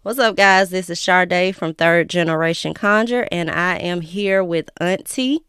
What's up, guys? This is Sade from Third Generation Conjure, and I am here with Auntie.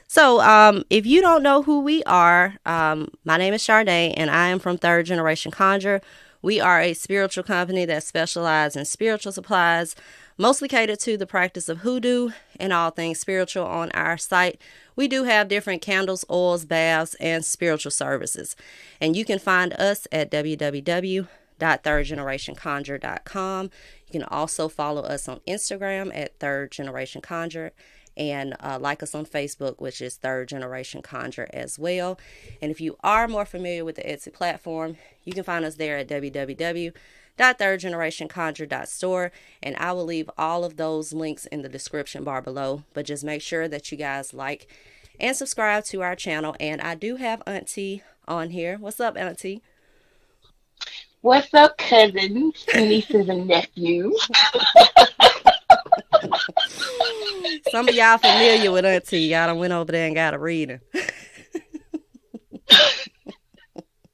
If you don't know who we are, my name is Sade, and I am from Third Generation Conjure. We are a spiritual company that specializes in spiritual supplies, mostly catered to the practice of hoodoo and all things spiritual on our site. We do have different candles, oils, baths, and spiritual services. And you can find us at www.thirdgenerationconjure.com. You can also follow us on Instagram at Third Generation Conjure and like us on Facebook, which is Third Generation Conjure as well. And if you are more familiar with the Etsy platform, you can find us there at www.thirdgenerationconjure.store, and I will leave all of those links in the description bar below. But just make sure that you guys like and subscribe to our channel. And I do have Auntie on here. What's up, Auntie? What's up, cousins, nieces, and nephews? Some of y'all familiar with Auntie. Y'all done went over there and got a reading.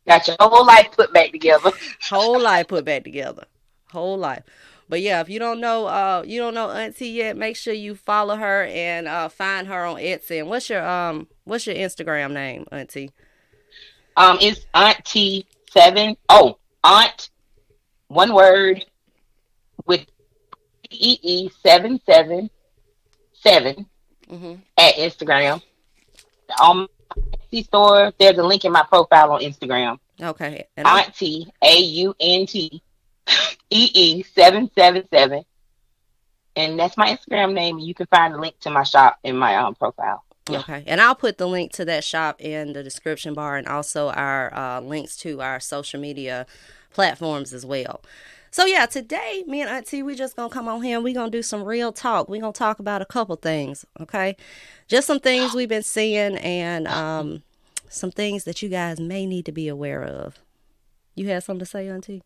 Got your whole life put back together. Whole life put back together. Whole life. But yeah, if you don't know Auntie yet, make sure you follow her and find her on Etsy. And what's your Instagram name, Auntie? It's Auntie Seven. Oh, Aunt, one word with EE777 Mm-hmm. at Instagram. On my Etsy store, there's a link in my profile on Instagram. Okay. And I'll Auntie AUNTEE777, and that's my Instagram name. You can find the link to my shop in my profile. Yeah. Okay. And I'll put the link to that shop in the description bar and also our links to our social media platforms as well. So yeah, today me and Auntie, we just gonna come on here and we gonna do some real talk. We gonna talk about a couple things, okay? Just some things we've been seeing and some things that you guys may need to be aware of. You had something to say, Auntie?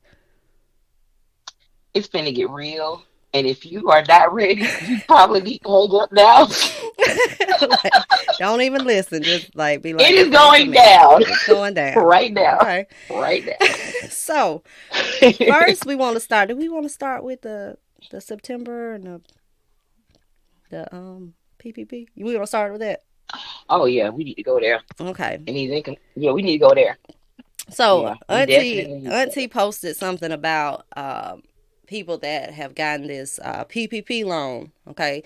It's finna get real. And if you are not ready, you probably need to hang up now. Like, don't even listen. Just like be It like, is okay, I'm going committed. down It's going down. right now. Okay. Right So now. first, we want to start. Do we want to start with the September and the PPP? We want to start with that. Oh yeah, we need to go there. Okay. Yeah, we need to go there. So Yeah, we definitely need to go Auntie posted something about people that have gotten this PPP loan. Okay.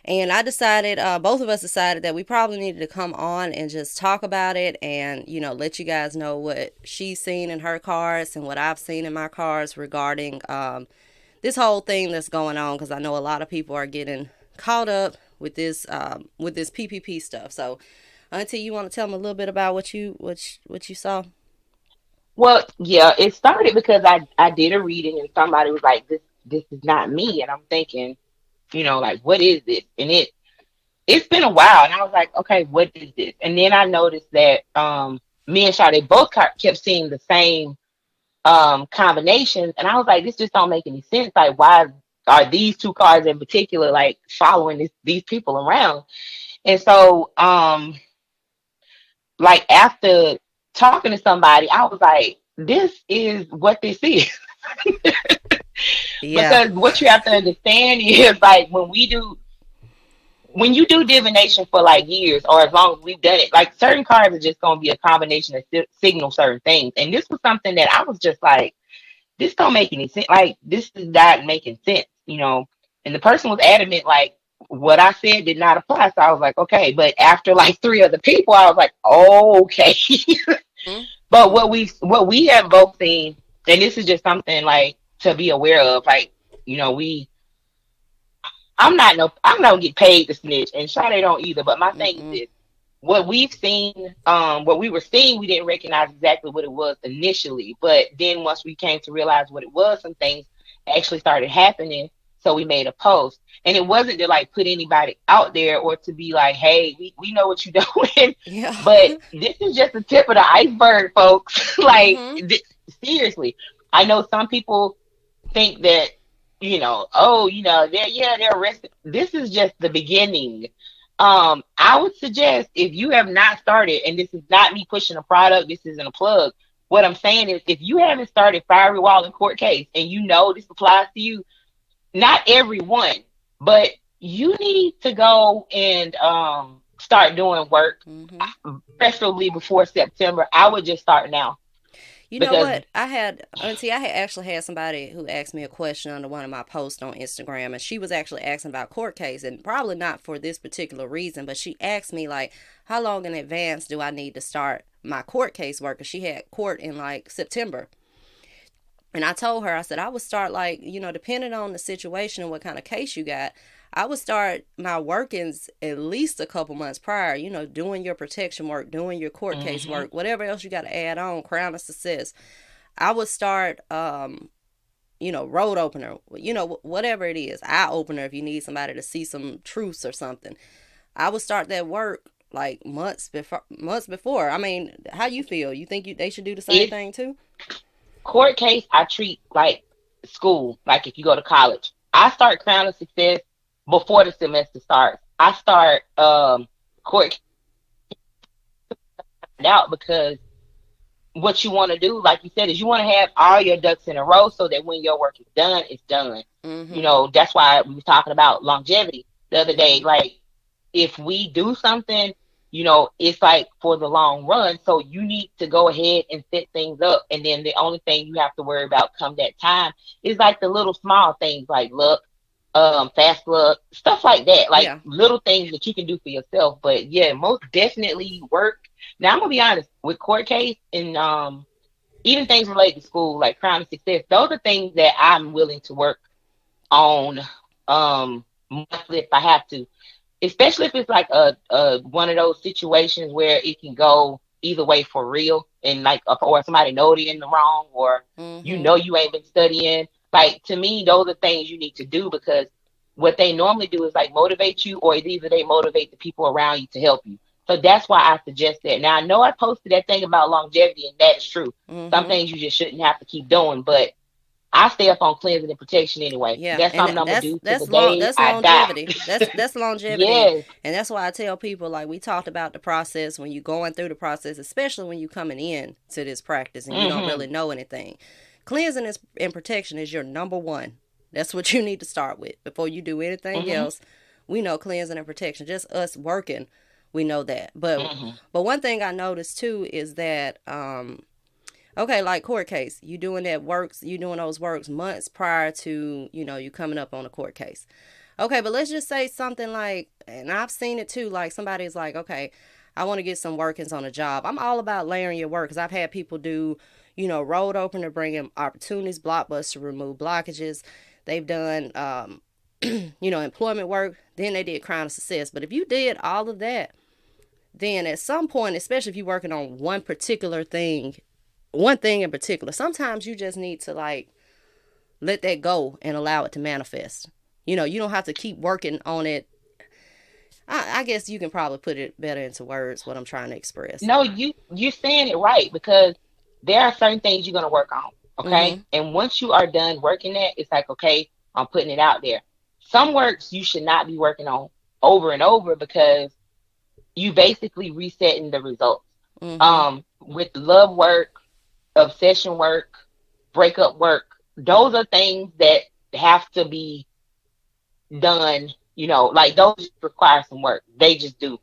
And I decided, both of us decided that we probably needed to come on and just talk about it and, let you guys know what she's seen in her cards and what I've seen in my cards regarding this whole thing that's going on. Because I know a lot of people are getting caught up with this PPP stuff. So, Auntie, you want to tell them a little bit about what you saw? Well, yeah, it started because I did a reading and somebody was like, this is not me, and I'm thinking, like, what is this? And it's been a while, and I was like, okay, what is this? And then I noticed that me and Sade both kept seeing the same combinations, and I was like, this just don't make any sense. Like, why are these two cards in particular like following these people around? And so, like after talking to somebody, I was like, this is what this is. Yeah. Because what you have to understand is like when you do divination for like years or as long as we've done it, like certain cards are just going to be a combination of signal certain things. And this was something that I was just like, this don't make any sense. Like this is not making sense. And the person was adamant, like what I said did not apply. So I was like, okay. But after like three other people, I was like, oh, okay. Mhm. But what we have both seen, and this is just something like to be aware of, like, we I'm not gonna get paid to snitch, and Sade don't either. But my thing is Mm-mm. this: what we've seen, what we were seeing, we didn't recognize exactly what it was initially. But then once we came to realize what it was, some things actually started happening. So we made a post, and it wasn't to like put anybody out there or to be like, "Hey, we know what you're doing," Yeah. but this is just the tip of the iceberg, folks. Like Mhm. seriously, I know some people think that oh, they're arrested. This is just the beginning. I would suggest if you have not started, and this is not me pushing a product, this isn't a plug. What I'm saying is, if you haven't started Fiery Wall in court case, and this applies to you, not everyone, but you need to go and start doing work, Mm-hmm. preferably before September. I would just start now You know because what? I had actually had somebody who asked me a question under one of my posts on Instagram, and she was actually asking about court case, and probably not for this particular reason, but she asked me, like, how long in advance do I need to start my court case work? Because she had court in like September. And I told her, I said, I would start, like, depending on the situation and what kind of case you got, I would start my workings at least a couple months prior, doing your protection work, doing your court case hmm work, whatever else you got to add on, crown of success. I would start, road opener, whatever it is, eye opener if you need somebody to see some truths or something. I would start that work like months before. Months before. I mean, how you feel? You think they should do the same it's thing too? court case. I treat like school, like if you go to college. I start Crown of Success before the semester starts. I start court out because what you want to do, like you said, is you want to have all your ducks in a row so that when your work is done, it's done. You Mm-hmm. know, that's why we were talking about longevity the other day. Mm-hmm. Like, if we do something, it's like for the long run. So you need to go ahead and set things up. And then the only thing you have to worry about come that time is like the little small things like luck, fast luck, stuff like that. Like Yeah. little things that you can do for yourself. But yeah, most definitely work. Now I'm gonna be honest with court case and even things related to school, like Crown of Success. Those are things that I'm willing to work on monthly if I have to, especially if it's like a one of those situations where it can go either way for real, and like or somebody know they're in the wrong, or Mm-hmm. you ain't been studying. Like to me, those are things you need to do because what they normally do is like motivate you, or it's either they motivate the people around you to help you. So that's why I suggest that. Now I know I posted that thing about longevity, and that is true. Some Mm-hmm. things you just shouldn't have to keep doing, but I stay up on cleansing and protection anyway. Yeah, That's and something I'm gonna that's do to the that's long day that's I die. longevity. That's longevity, Yes. and that's why I tell people, like, we talked about the process when you're going through the process, especially when you're coming in to this practice and you don't hmm really know anything. Cleansing and protection is your number one. That's what you need to start with before you do anything hmm else. We know cleansing and protection. Just us working, we know that. hmm But one thing I noticed too is that okay, like court case, you doing those works months prior to, you coming up on a court case. Okay, but let's just say something like, and I've seen it too, like somebody's like, okay, I want to get some workings on a job. I'm all about layering your work because I've had people do, road opener, bring in opportunities, blockbuster, remove blockages. They've done, employment work. Then they did crown of success. But if you did all of that, then at some point, especially if you're working on one thing in particular, sometimes you just need to like let that go and allow it to manifest. You don't have to keep working on it. I guess you can probably put it better into words what I'm trying to express. No, you're saying it right because there are certain things you're gonna work on. Okay, Mm-hmm. and once you are done working that, it's like okay, I'm putting it out there. Some works you should not be working on over and over because you basically resetting the results. Mm-hmm. With love work, obsession work, breakup work, those are things that have to be done. Like those require some work. They just do,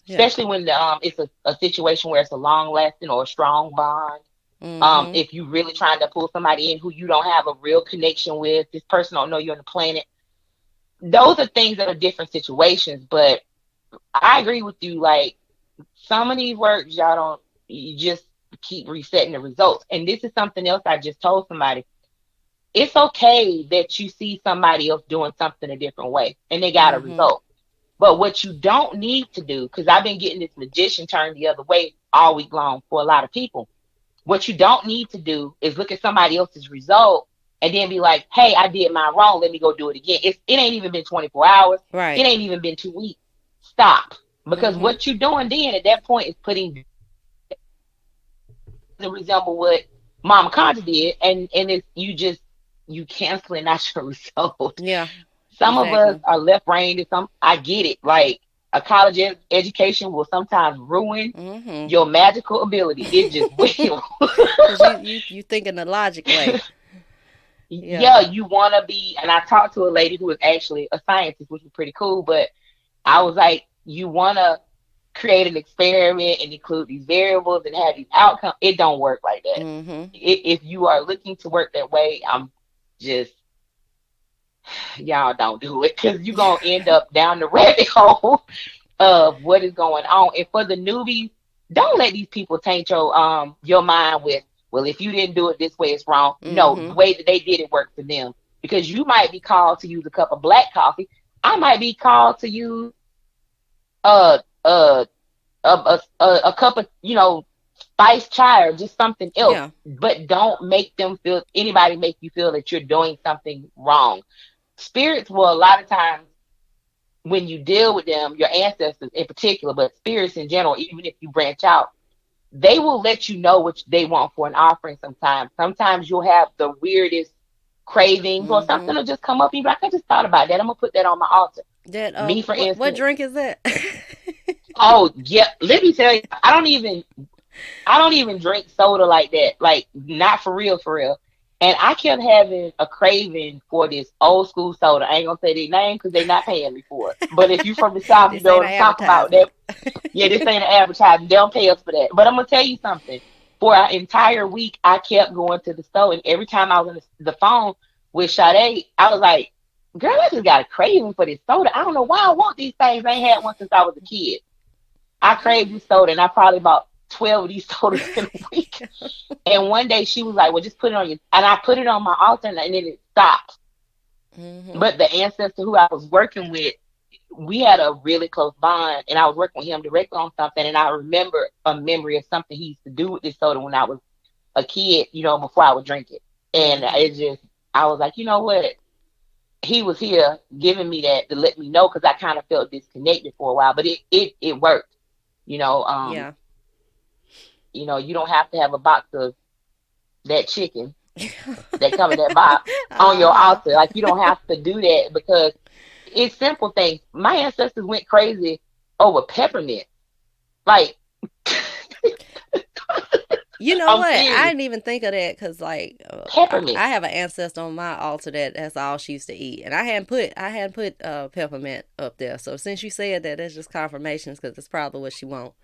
Yeah. especially when it's a situation where it's a long lasting or a strong bond. Mm-hmm. If you really trying to pull somebody in who you don't have a real connection with, this person don't know you on the planet. Those are things that are different situations. But I agree with you. Like some of these works, y'all don't. You just keep resetting the results. And this is something else I just told somebody. It's okay that you see somebody else doing something a different way and they got a Mm-hmm. result. But what you don't need to do, because I've been getting this magician turned the other way all week long for a lot of people. What you don't need to do is look at somebody else's result and then be like, hey, I did mine wrong. Let me go do it again. It ain't even been 24 hours. It Right. ain't even been 2 weeks. Stop. Because Mm-hmm. what you're doing then at that point is putting to resemble what Mama Conjure did, and it's you canceling out your result. Yeah. Some of us Exactly. are left brained, and some I get it. Like a college education will sometimes ruin Mm-hmm. your magical ability. It just will. Cause you thinking the logic way. Yeah. Yeah, you want to be. And I talked to a lady who was actually a scientist, which was pretty cool. But I was like, you want to create an experiment and include these variables and have these outcomes. It don't work like that. Mm-hmm. If you are looking to work that way, I'm just, y'all don't do it because you're going to end up down the rabbit hole of what is going on. And for the newbies, don't let these people taint your mind with, well, if you didn't do it this way, it's wrong. No, the Mm-hmm. way that they did it worked for them. Because you might be called to use a cup of black coffee. I might be called to use uh uh a cup of, spiced chai or just something else. Yeah. But don't make them feel anybody make you feel that you're doing something wrong. Spirits will a lot of times when you deal with them, your ancestors in particular, but spirits in general, even if you branch out, they will let you know what they want for an offering sometimes. Sometimes you'll have the weirdest cravings or Mm-hmm. something will just come up and you're like, I just thought about that. I'm gonna put that on my altar. That Me, for what instance, drink is that? oh yeah, let me tell you, I don't even drink soda like that. Like not for real, for real. And I kept having a craving for this old school soda. I ain't gonna say their name because they not paying me for it. But if you from the South, you This know ain't what an I'm talking about. That advertisement. Yeah, this ain't an advertising. They don't pay us for that. But I'm gonna tell you something. For an entire week, I kept going to the store, and every time I was on the phone with Sade, I was like, "Girl, I just got a craving for this soda. I don't know why I want these things. I ain't had one since I was a kid. I craved this soda, and I probably bought 12 of these sodas in a week." And one day she was like, "Well, just put it on your," and I put it on my altar, and then it stopped. Mm-hmm. But the ancestor who I was working with, we had a really close bond, and I was working with him directly on something, and I remember a memory of something he used to do with this soda when I was a kid, before I would drink it. And Mm-hmm. I was like, you know what? He was here giving me that to let me know because I kind of felt disconnected for a while, but it worked. You know, um, Yeah. you don't have to have a box of that chicken that come in that box on your Uh-huh. altar. Like you don't have to do that because it's simple things. My ancestors went crazy over peppermint. Like You know I'm what? I serious, didn't even think of that because, like, peppermint. I have an ancestor on my altar that's all she used to eat, and I hadn't put peppermint up there. So since you said that, that's just confirmations because it's probably what she want.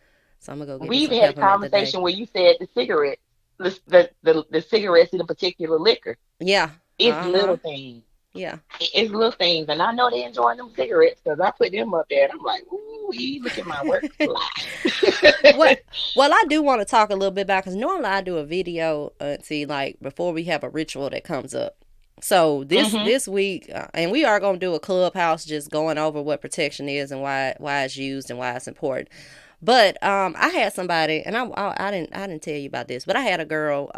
So I'm gonna go get We me some even had a peppermint today. conversation where you said the cigarettes, the cigarettes in a particular liquor. Yeah. It's Uh huh. little things. Yeah. It's little things, and I know they enjoying them cigarettes because I put them up there, and I'm like, ooh, look at my work supply. What? Well, I do want to talk a little bit about because normally I do a video, see, like before we have a ritual that comes up. So hmm this week, and we are gonna do a clubhouse, just going over what protection is and why it's used and why it's important. But I had somebody, and I didn't tell you about this, but I had a girl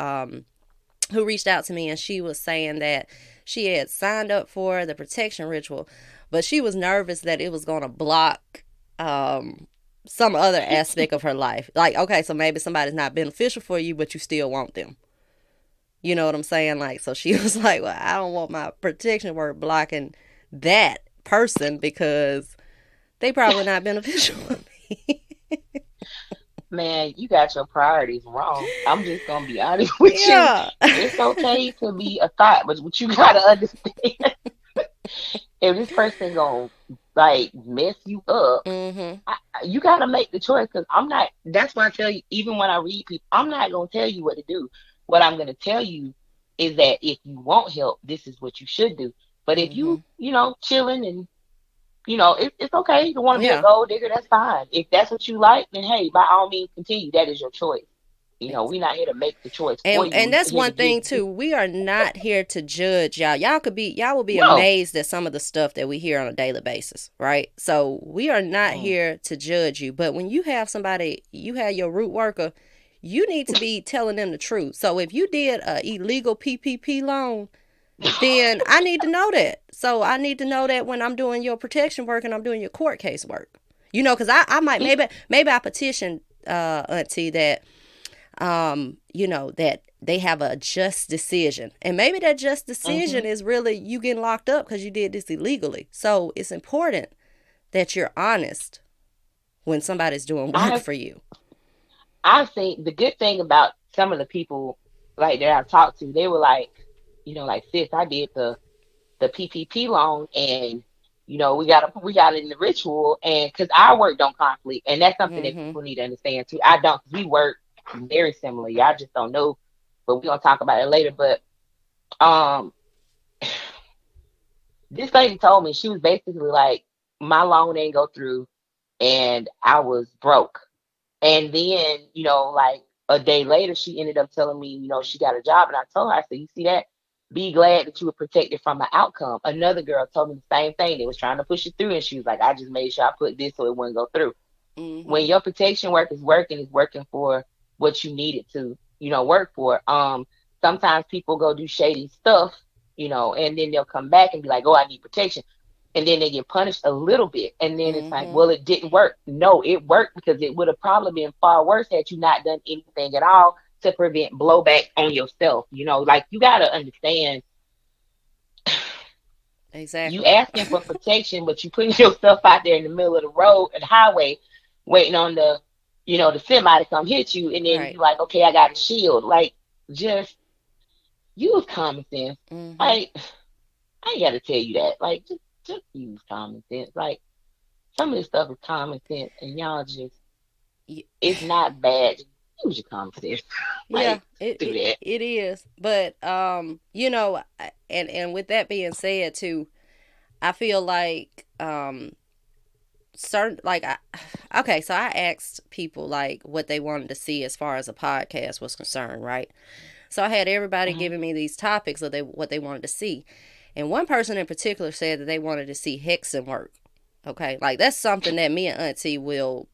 who reached out to me, and she was saying that she had signed up for the protection ritual, but she was nervous that it was gonna block um, some other aspect of her life. Like, okay, so maybe somebody's not beneficial for you, but you still want them. You know what I'm saying? Like, so she was like, well, I don't want my protection work blocking that person because they probably not beneficial for me. Man, you got your priorities wrong. I'm just gonna be honest with you. Yeah. It's okay to be a thought, but what you gotta understand, if this person gonna like mess you up, Mhm. you gotta make the choice. Because I'm not. That's why I tell you, even when I read people, I'm not gonna tell you what to do. What I'm gonna tell you is that if you want help, this is what you should do. But if Mhm. chilling and it's okay. You don't want to be a Yeah. gold digger, that's fine. If that's what you like, then hey, by all means, continue. That is your choice. We're not here to make the choice for you. And We're that's here to one give thing you. too. We are not here to judge y'all. Y'all will be No. amazed at some of the stuff that we hear on a daily basis, right? So we are not Mm. here to judge you. But when you have somebody, you have your root worker, you need to be telling them the truth. So if you did a illegal PPP loan, then I need to know that. So I need to know that when I'm doing your protection work and I'm doing your court case work. Because I might, maybe I petitioned auntie that that they have a just decision. And maybe that just decision hmm is really you getting locked up because you did this illegally. So it's important that you're honest when somebody's doing work I've for you. I've seen the good thing about some of the people like that I've talked to. They were like, like sis, I did the PPP loan, and we got in the ritual, and because our work don't conflict, and that's something that Mhm. people need to understand too. I don't, because we work very similar. Y'all just don't know, but we're gonna talk about it later. But um, this lady told me, she was basically like, my loan didn't go through, and I was broke. And then, like a day later, she ended up telling me, she got a job. And I told her, I said, you see that? Be glad that you were protected from the outcome. Another girl told me the same thing. They was trying to push it through. And she was like, I just made sure I put this so it wouldn't go through. When Mhm. your protection work is working, it's working for what you need it to, work for. Sometimes people go do shady stuff, and then they'll come back and be like, oh, I need protection, and then they get punished a little bit, and then it's like, Mhm. well, it didn't work. No, it worked, because it would have probably been far worse had you not done anything at all to prevent blowback on yourself. Like, you got to understand, you Exactly. asking for protection, but you putting yourself out there in the middle of the road and highway, waiting on the semi to come hit you, and then Right. you like, okay, I got a shield. Like, just use common sense. Mhm. Like, I ain't got to tell you that. Like, just use common sense. Like, some of this stuff is common sense, and y'all just, Y- it's not bad. Just use your common sense. Yeah, Like, do that. it is. But and with that being said too, I feel like certain like I okay, so I asked people like what they wanted to see as far as a podcast was concerned, right? So I had everybody Hmm. giving me these topics of what they wanted to see. And one person in particular said that they wanted to see hexing work. Okay, like that's something that me and Auntie will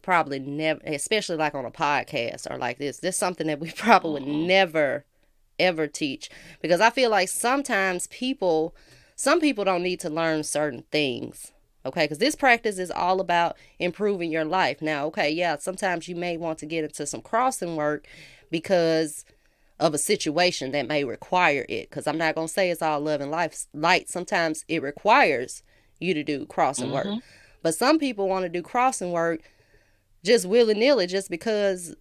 probably never, especially like on a podcast or like this. This is something that we probably would Mm-mm. never ever teach, because I feel like sometimes some people don't need to learn certain things. Okay, because this practice is all about improving your life. Now, okay, yeah, sometimes you may want to get into some crossing work because of a situation that may require it. Because I'm not gonna say it's all love and light. Sometimes it requires you to do crossing work, Hmm. but some people want to do crossing work just willy nilly, just because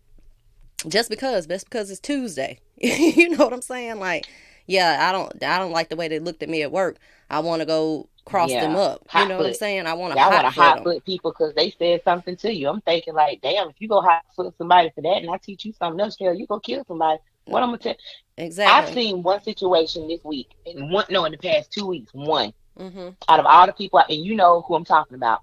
it's Tuesday. You know what I'm saying? Like, yeah, I don't like the way they looked at me at work. I want to go cross them Yeah. up. You Hot know what I'm foot. saying? I want to Y'all want hot to foot hot them. foot people because they said something to you. I'm thinking like, damn, if you go hot foot somebody for that, and I teach you something else, hell, you go kill somebody. What I'm gonna tell? I've Exactly. seen one situation this week, and one, no, in the past 2 weeks, one Mhm. out of all the people, and you know who I'm talking about.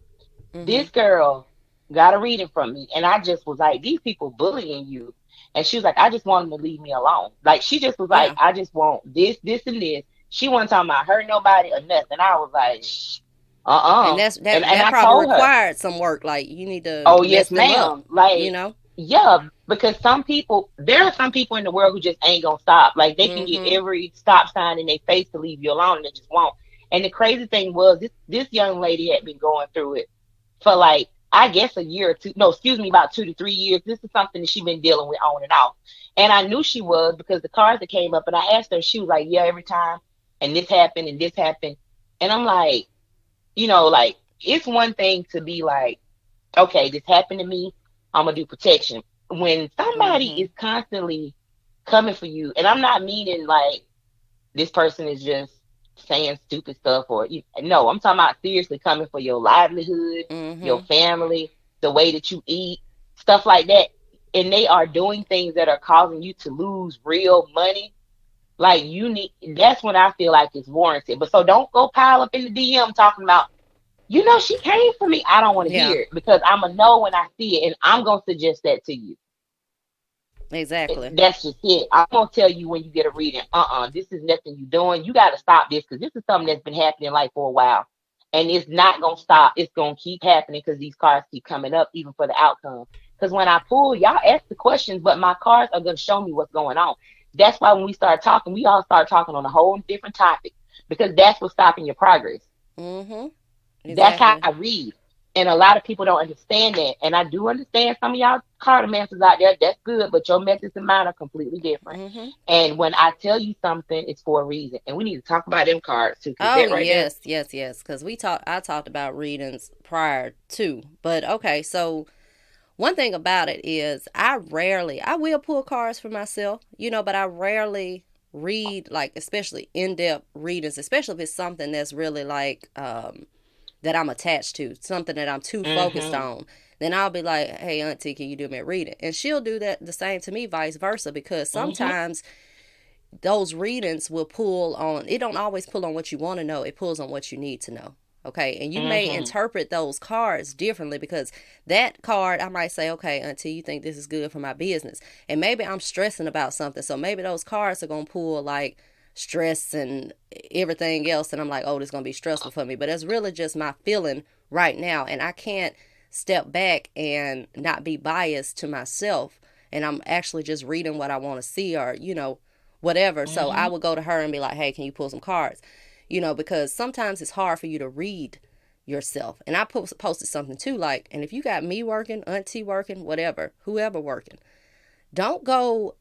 Mhm. This girl got a reading from me, and I just was like, these people bullying you. And she was like, I just want them to leave me alone. Like, she just was like, Yeah. I just want this, this, and this. She wasn't talking about hurt nobody or nothing. I was like, shh, And uh-uh. that's And that and that I probably told her, required some work. Like you need to oh mess yes, them up. ma'am. You Like, know. yeah, because there are some people in the world who just ain't gonna stop. Like, they can get Mhm. every stop sign in their face to leave you alone, and they just won't. And the crazy thing was, this young lady had been going through it for, like, I guess a year or two. No, excuse me, about 2 to 3 years. This is something that she's been dealing with on and off. And I knew she was, because the cards that came up, and I asked her, she was like, yeah, every time, and this happened and this happened. And I'm like, like, it's one thing to be like, okay, this happened to me, I'm gonna do protection. When somebody Mhm. is constantly coming for you, and I'm not meaning like this person is just saying stupid stuff, or no, I'm talking about seriously coming for your livelihood, your Mhm. family, the way that you eat, stuff like that. And they are doing things that are causing you to lose real money. Like, you need, that's when I feel like it's warranted. But so don't go pile up in the DM talking about, she came for me. I don't want to Yeah. hear it, because I'm gonna know when I see it, and I'm gonna suggest that to you. Exactly. That's just it. I'm gonna tell you when you get a reading. This is nothing you doing. You got to stop this, because this is something that's been happening like for a while, and it's not gonna stop. It's gonna keep happening because these cards keep coming up, even for the outcome. Because when I pull, y'all ask the questions, but my cards are gonna show me what's going on. That's why when we start talking, we all start talking on a whole different topic, because that's what's stopping your progress. Mhm. That's how Exactly. I read. And a lot of people don't understand that. And I do understand some of y'all cartomancers out there. That's good, but your methods and mine are completely different. Mhm. And when I tell you something, it's for a reason. And we need to talk about them cards too, because Oh that right there. yes, yes, yes. Because I talked about readings prior to, but okay. So one thing about it is, I will pull cards for myself, but I rarely. read, like, especially in-depth readings, especially if it's something that's really like that I'm attached to, something that I'm too focused Mm-hmm. on, then I'll be like, hey, auntie, can you do me a reading? And she'll do that the same to me, vice versa, because Mm-hmm. sometimes those readings will pull on, it don't always pull on what you want to know, it pulls on what you need to know. Okay, and you may Mm-hmm. interpret those cards differently, because that card, I might say, okay, auntie, you think this is good for my business, and maybe I'm stressing about something, so maybe those cards are gonna pull like stress and everything else, and I'm like, oh, this is gonna be stressful for me, but it's really just my feeling right now, and I can't step back and not be biased to myself, and I'm actually just reading what I want to see, or whatever. So I Mm-hmm. would go to her and be like, hey, can you pull some cards? Because sometimes it's hard for you to read yourself. And I posted something too, like, and if you got me working, auntie working, whatever, whoever working, don't go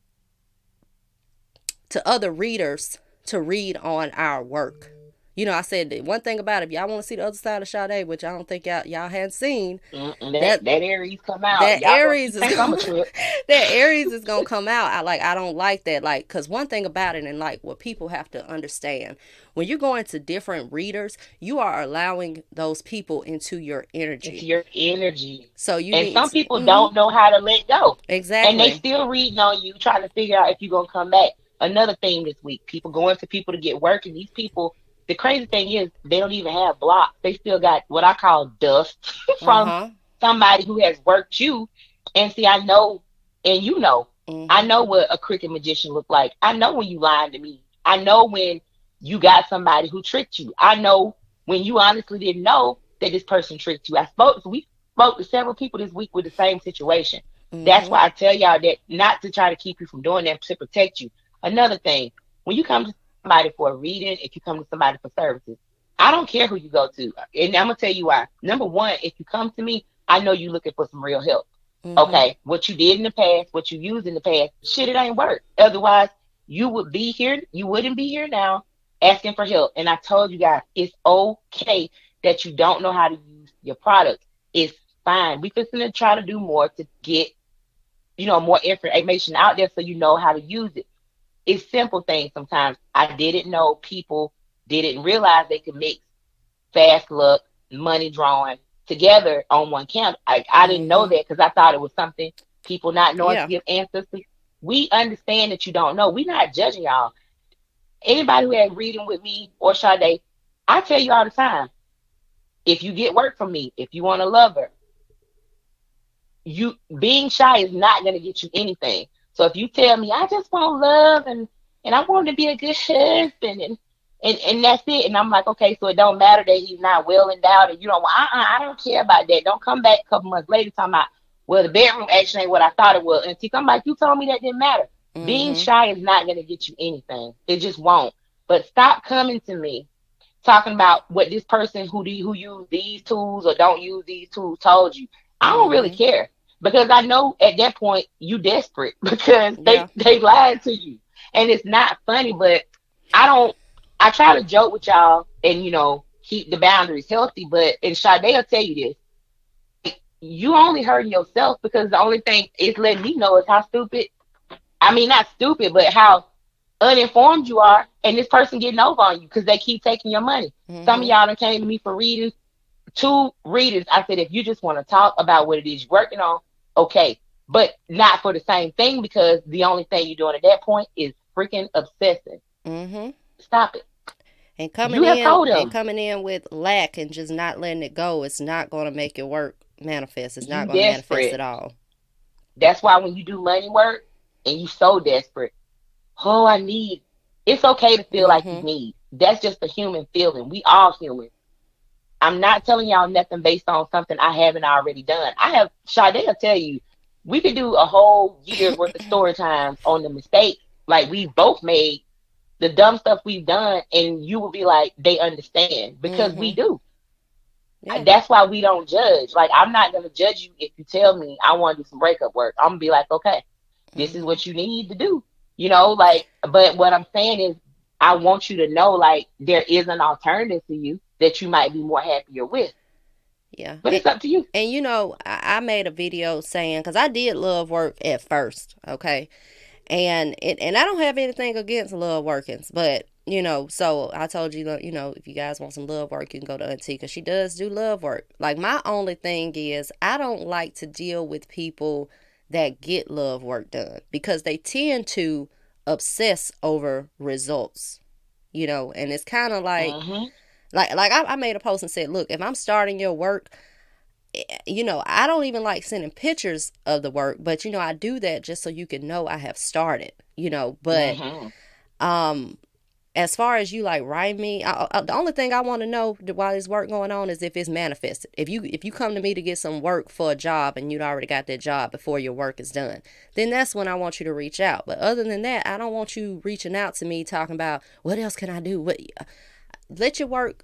to other readers to read on our work. I said that one thing about it, if y'all want to see the other side of Sade, which I don't think y'all hadn't seen, Mm-mm. that That Aries come out. that Y'all gonna Aries is think I'm a going trip. that Aries is gonna come out. I don't like that. Like, cause one thing about it, and like what people have to understand, when you're going to different readers, you are allowing those people into your It's energy. your energy. So you And need some to, people don't know how to let go. And they exactly. still reading on you, trying to figure out if you're gonna come back. Another theme this week. People going to people to get work, and these people, the crazy thing is they don't even have blocks. They still got what I call dust Uh from huh. somebody who has worked you. And see, I know, and you know, I Mhm. know what a crooked magician look like. I know when you lying to me. I know when you got somebody who tricked you. I know when you honestly didn't know that this person tricked you. We spoke to several people this week with the same situation. That's Mhm. why I tell y'all that not to try to keep you from doing that, to protect you. Another thing, when you come to somebody for a reading, if you come to somebody for services, I don't care who you go to. And I'm gonna tell you why. Number one, if you come to me, I know you're looking for some real help. Mhm. Okay, what you did in the past, what you used in the past, shit, it ain't work. Otherwise, you would be here. You wouldn't be here now asking for help. And I told you guys, it's okay that you don't know how to use your product. It's fine. We fixing to try to do more to get, more information out there so you know how to use it. It's simple things sometimes. I didn't know people didn't realize they could mix fast luck, money drawing together on one candle. I didn't know Mhm. that because I thought it was something people not knowing to Yeah. give ancestors. We understand that you don't know. We're not judging y'all. Anybody who had reading with me or Sade, I tell you all the time, if you get work from me, if you want a lover, you being shy is not going to get you anything. So if you tell me I just want love and I want to be a good husband and that's it, and I'm like, okay, so it don't matter that he's not well endowed and you don't want, I don't care about that. Don't come back a couple months later talking about, well, the bedroom action ain't what I thought it was. And see, I'm like, you told me that didn't matter. Being Mhm. shy is not going to get you anything. It just won't. But stop coming to me talking about what this person who use these tools or don't use these tools told you. I don't really Mhm. care because I know at that point you desperate because Yeah. they lied to you, and it's not funny. But I don't. I try to joke with y'all and keep the boundaries healthy. But and Sade will tell you this: you only hurting yourself because the only thing it's letting me know is how stupid. I mean, not stupid, but how uninformed you are, and this person getting over on you because they keep taking your money. Some of Mhm. y'all done came to me for readings, two readers. I said, if you just want to talk about what it is you're working on, okay, but not for the same thing because the only thing you're doing at that point is freaking obsessing. Mhm. Stop it. And You have told them coming in with lack and just not letting it go, it's not going to make your work manifest. It's not you going to manifest desperate. at all. That's why when you do money work and you so desperate, oh, I need. It's okay to feel like you Mhm. need. That's just a human feeling. We all human. I'm not telling y'all nothing based on something I haven't already done. I have Sade will tell you, we could do a whole year's worth of story times on the mistakes like we've both made, the dumb stuff we've done, and you will be like, they understand because we Mhm. do. Yeah. That's why we don't judge. Like I'm not gonna judge you if you tell me I want to do some breakup work. I'm gonna be like, okay, this is Mhm. what you need to do. Like, but what I'm saying is, I want you to know, like, there is an alternative to you that you might be more happier with. Yeah. But it's up to you. And I made a video saying, because I did love work at first, okay? And I don't have anything against love workings, but so I told you, if you guys want some love work, you can go to Auntie because she does do love work. Like my only thing is I don't like to deal with people that get love work done because they tend to obsess over results, and it's kind of like Mm-hmm. I made a post and said, look, if I'm starting your work, I don't even like sending pictures of the work, but I do that just so you can know I have started, but Mm-hmm. um as far as you like write me, the only thing I want to know while this work going on is if it's manifested. If you come to me to get some work for a job and you already got that job before your work is done, then that's when I want you to reach out. But other than that, I don't want you reaching out to me talking about what else can I do. Let your work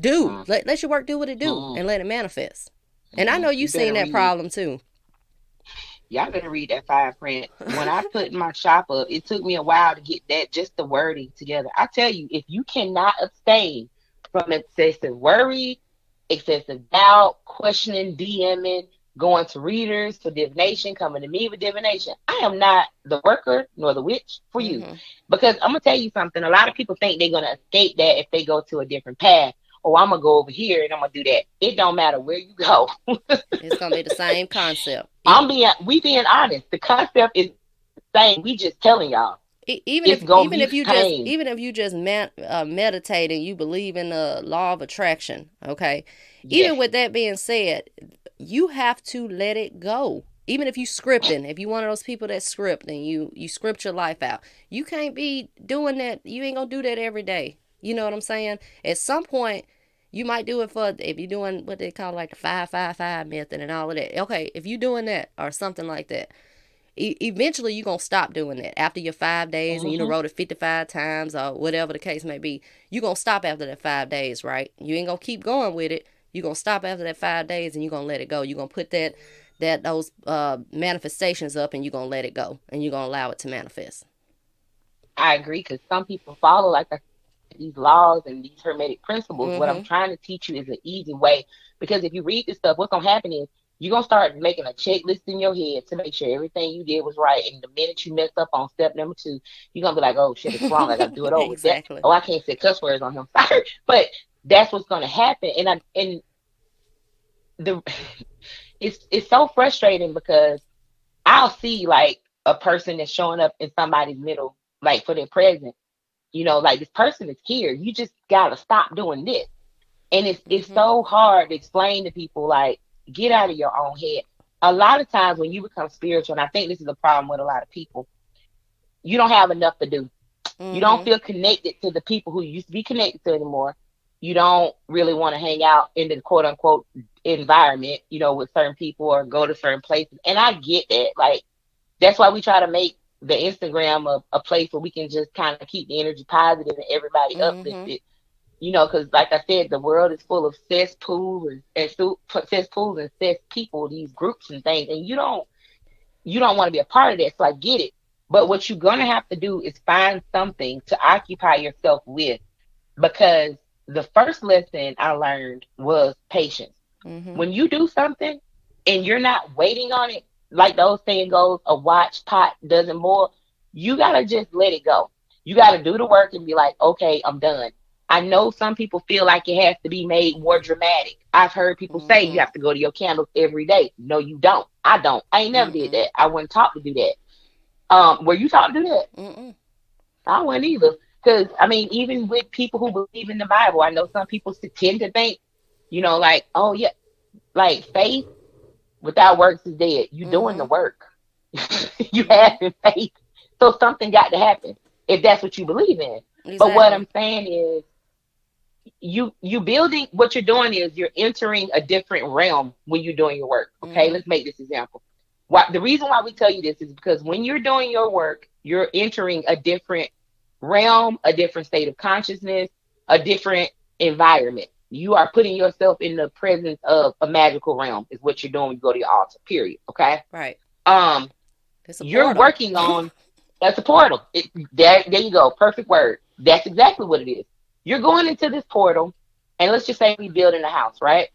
let your work do what it do Mm-hmm. and let it manifest. And I Mm-hmm. know you You better seen that read. problem too. Y'all better read that fine print. When I put my shop up, it took me a while to get that just the wording together. I tell you, if you cannot abstain from excessive worry, excessive doubt, questioning, DMing, going to readers for divination, coming to me with divination, I am not the worker nor the witch for you. Hmm. Because I'm gonna tell you something. A lot of people think they're gonna escape that if they go to a different path. Oh, I'm gonna go over here and I'm gonna do that. It don't matter where you go. It's gonna be the same concept. We being honest. The concept is the same. We just telling y'all Even it's if gonna be the same. meditate and you believe in the law of attraction, okay, Yes, even with that being said, you have to let it go. Even if you scripting, if you one of those people that script and you script your life out, you can't be doing that. You ain't gonna do that every day. You know what I'm saying? At some point you might do it for, if you're doing what they call like the 5-5-5 method and all of that. Okay, if you're doing that or something like that, eventually you're going to stop doing that after your 5 days, and hmm wrote it 55 times or whatever the case may be. You're going to stop after that 5 days, right? You ain't going to keep going with it. You're going to stop after that 5 days and you're going to let it go. You're going to put those manifestations up and you're going to let it go and you're going to allow it to manifest. I agree because some people follow like I said, these laws and these hermetic principles. What I'm Mm-hmm. trying to teach you is an easy way because if you read this stuff, what's gonna happen is you're gonna start making a checklist in your head to make sure everything you did was right. And the minute you mess up on step number two, you're gonna be like, "Oh shit, it's wrong. I gotta do it over." That Exactly. oh, I can't say cuss words on him. Sorry, but that's what's gonna happen. The it's so frustrating because I'll see like a person that's showing up in somebody's middle, like for their present. Like this person is here. You just gotta stop doing this. And it's Mm-hmm. so hard to explain to people like get out of your own head. A lot of times when you become spiritual, and I think this is a problem with a lot of people, you don't have enough to do. You don't Mm-hmm. feel connected to the people who you used to be connected to anymore. You don't really want to hang out in the quote unquote environment, with certain people or go to certain places. And I get that. Like that's why we try to make the Instagram a place where we can just kind of keep the energy positive and everybody Mm-hmm. uplifted. Because like I said, the world is full of cesspools cesspools and cess people, these groups and things, and you don't want to be a part of that. So I get it. But what you're gonna have to do is find something to occupy yourself with because the first lesson I learned was patience. Mm-hmm. When you do something and you're not waiting on it, like the old saying goes, a watch pot doesn't boil, you gotta just let it go. You gotta do the work and be like, okay, I'm done. I know some people feel like it has to be made more dramatic. I've heard people say you Mm-hmm. have to go to your candles every day. No, you don't. I don't. I ain't never did Mm-mm. that. I wasn't taught to do that. Were you taught to do that? Mm-mm. I wasn't either. Because I mean, even with people who believe in the Bible, I know some people tend to think, like, oh yeah, like faith without works is dead. You doing the Mm-hmm. work. You Mm-hmm. having faith. So something got to happen if that's what you believe in. But what Exactly. I'm saying is you building what you're doing is you're entering a different realm when you're doing your work. Okay, Mm-hmm. let's make this example. The reason why we tell you this is because when you're doing your work, you're entering a different realm, a different state of consciousness, a different environment. You are putting yourself in the presence of a magical realm, is what you're doing when you go to your altar, period. Okay. Right. Um, It's a you're portal. working on that's a portal. There you go. Perfect word. That's exactly what it is. You're going into this portal, and let's just say we build in a house, right?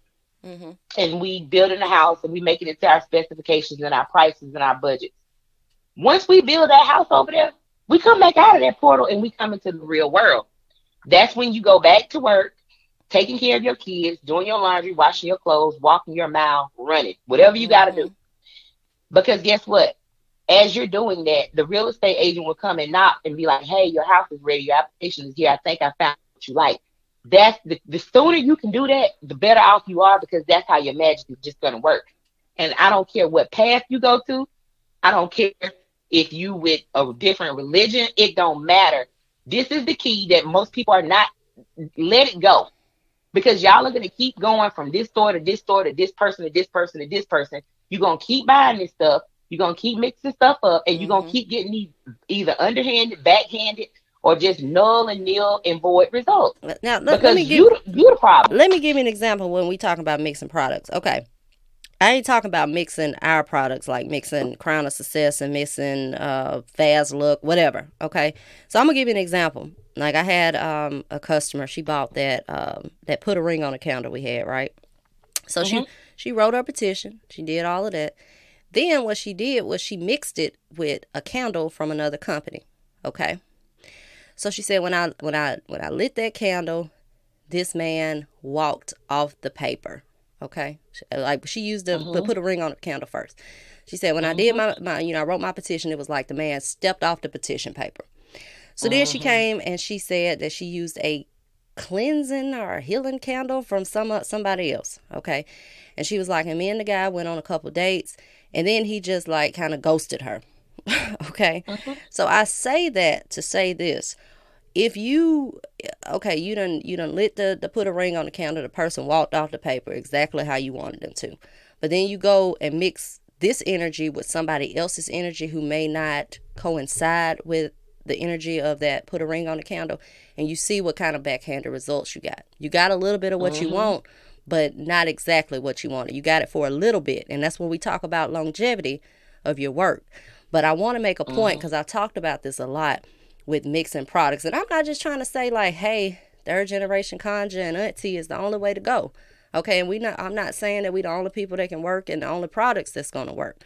Mm-hmm. And we build in a house and we make it into our specifications and our prices and our budgets. Once we build that house over there, we come back out of that portal and we come into the real world. That's when you go back to work, taking care of your kids, doing your laundry, washing your clothes, walking your mile, running, whatever you got to do. Mhm. Because guess what? As you're doing that, the real estate agent will come and knock and be like, "Hey, your house is ready. Your application is here. I think I found what you like." That's the sooner you can do that, the better off you are, because that's how your magic is just gonna work. And I don't care what path you go to. I don't care if you with a different religion. It don't matter. This is the key that most people are not. Let it go, because y'all are going to keep going from this store to this store to this person to this person to this person. You're going to keep buying this stuff. You're going to keep mixing stuff up, and you're going to Mhm. keep getting these either underhanded, backhanded, or just null and nil and void results, Now let me because give you the problem. let me give you an example when we talking about mixing products. Okay. I ain't talking about mixing our products like mixing Crown of Success and mixing Fast Look, whatever. Okay, so I'm gonna give you an example. Like I had a customer, she bought that put a ring on the counter we had, right? So Hmm. she wrote her petition, she did all of that. Then what she did was she mixed it with a candle from another company. Okay, so she said when I lit that candle, this man walked off the paper. Okay, like she used to Hmm. put a ring on the candle first. She said when I did Hmm. my I wrote my petition, it was like the man stepped off the petition paper. So then she Hmm. came and she said that she used a cleansing or healing candle from somebody else. Okay, and she was like, and me and the guy went on a couple dates, and then he just like kind of ghosted her. Okay, Hmm. so I say that to say this: if you okay, you done lit the put a ring on the counter, the person walked off the paper exactly how you wanted them to, but then you go and mix this energy with somebody else's energy who may not coincide with the energy of that put a ring on the candle, and you see what kind of backhanded results you got a little bit of what you Hmm. want, but not exactly what you wanted. You got it for a little bit, and that's when we talk about longevity of your work. But I want to make a point Hmm. because I've talked about this a lot with mixing products. And I'm not just trying to say like, hey, third generation Conjure and Auntie is the only way to go. Okay, and I'm not saying that we the only people that can work and the only products that's gonna work.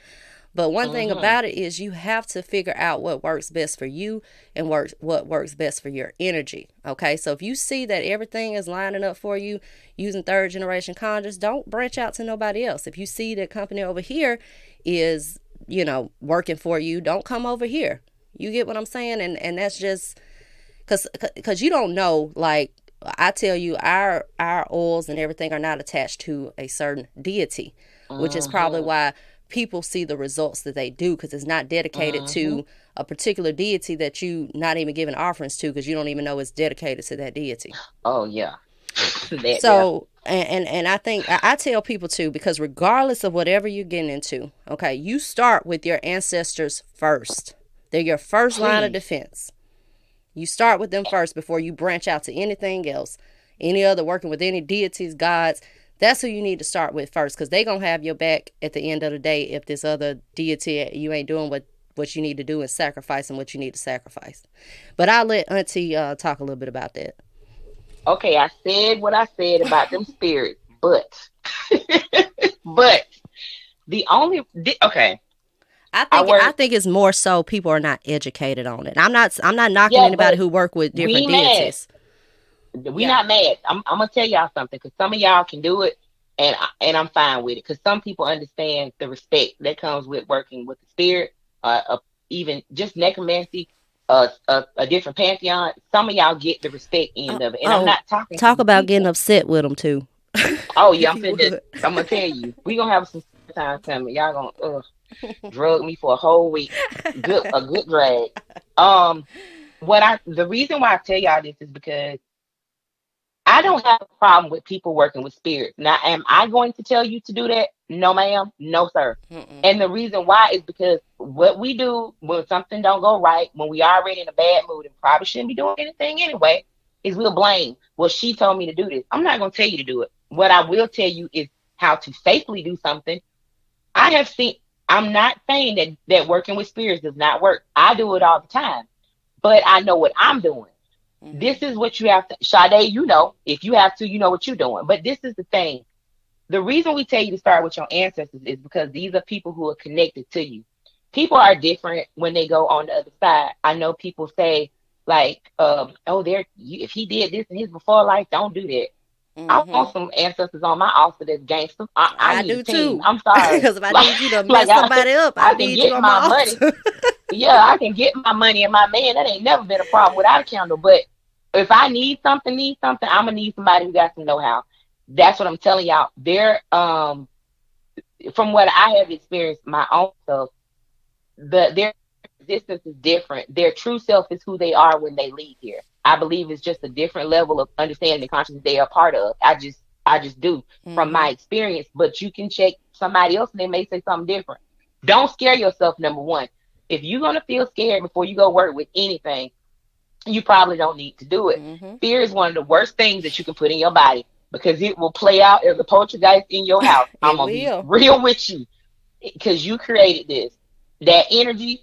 But one thing Hmm. about it is you have to figure out what works best for you and what works best for your energy. Okay, so if you see that everything is lining up for you using third generation conjures, don't branch out to nobody else. If you see that company over here is, working for you, don't come over here. You get what I'm saying? And that's just because you don't know, like I tell you, our oils and everything are not attached to a certain deity, which is probably Hmm. why people see the results that they do, because it's not dedicated Hmm. to a particular deity that you not even giving offerings to, because you don't even know it's dedicated to that deity. Oh yeah, that there. So and I think I tell people too, because regardless of whatever you're getting into, okay, you start with your ancestors first. They're your first line of Please. defense. You start with them first before you branch out to anything else, any other working with any deities, gods. That's who you need to start with first, because they gonna have your back at the end of the day if this other deity you ain't doing what you need to do and sacrificing what you need to sacrifice. But I'll let Auntie talk a little bit about that. Okay, I said what I said about them spirits, but okay, I I think I work. think it's more so people are not educated on it. I'm not knocking Yeah, anybody but who work with different we mad. deities. We Yeah. not mad. I'm gonna tell y'all something, because some of y'all can do it, and I'm fine with it. Because some people understand the respect that comes with working with the spirit, even just necromancy, a different pantheon. Some of y'all get the respect Oh, end of it, and I'm oh, not talking to talk the about getting people. upset with them too, Oh yeah, if you would. I'm gonna tell you, we gonna have some time coming. Y'all gonna drug me for a whole week. A good drag. Um, the reason why I tell y'all this is because I don't have a problem with people working with spirits. Now, am I going to tell you to do that? No, ma'am. No, sir. Mm-mm. And the reason why is because what we do when something don't go right, when we already in a bad mood and probably shouldn't be doing anything anyway, is we'll blame. Well, she told me to do this. I'm not going to tell you to do it. What I will tell you is how to safely do something. I have seen. I'm not saying that working with spirits does not work. I do it all the time, but I know what I'm doing. Mm-hmm. This is what you have to, Sade, if you have to, you know what you're doing. But this is the thing. The reason we tell you to start with your ancestors is because these are people who are connected to you. people are different when they go on the other side. I know people say like, oh, if he did this in his before life, don't do that. I want Mm-hmm. some ancestors on my altar that's gangster. I I need a do team. too. I'm sorry. Because if I Like, need you to like mess somebody up, I I can need you get on my my money. altar. Yeah, I can get my money and my man. That ain't never been a problem without a candle. But if I need something, I'm gonna need somebody who got some know-how. That's what I'm telling y'all. From what I have experienced my own self, their existence is different. Their true self is who they are when they leave here. I believe it's just a different level of understanding the consciousness they are part of. I just do from Mm-hmm. my experience. But you can check somebody else and they may say something different. Don't scare yourself. Number one, if you're gonna feel scared before you go work with anything, you probably don't need to do it. Mm-hmm. Fear is one of the worst things that you can put in your body because it will play out as a poltergeist in your house. I'm It gonna be will. real with you because you created this. That energy,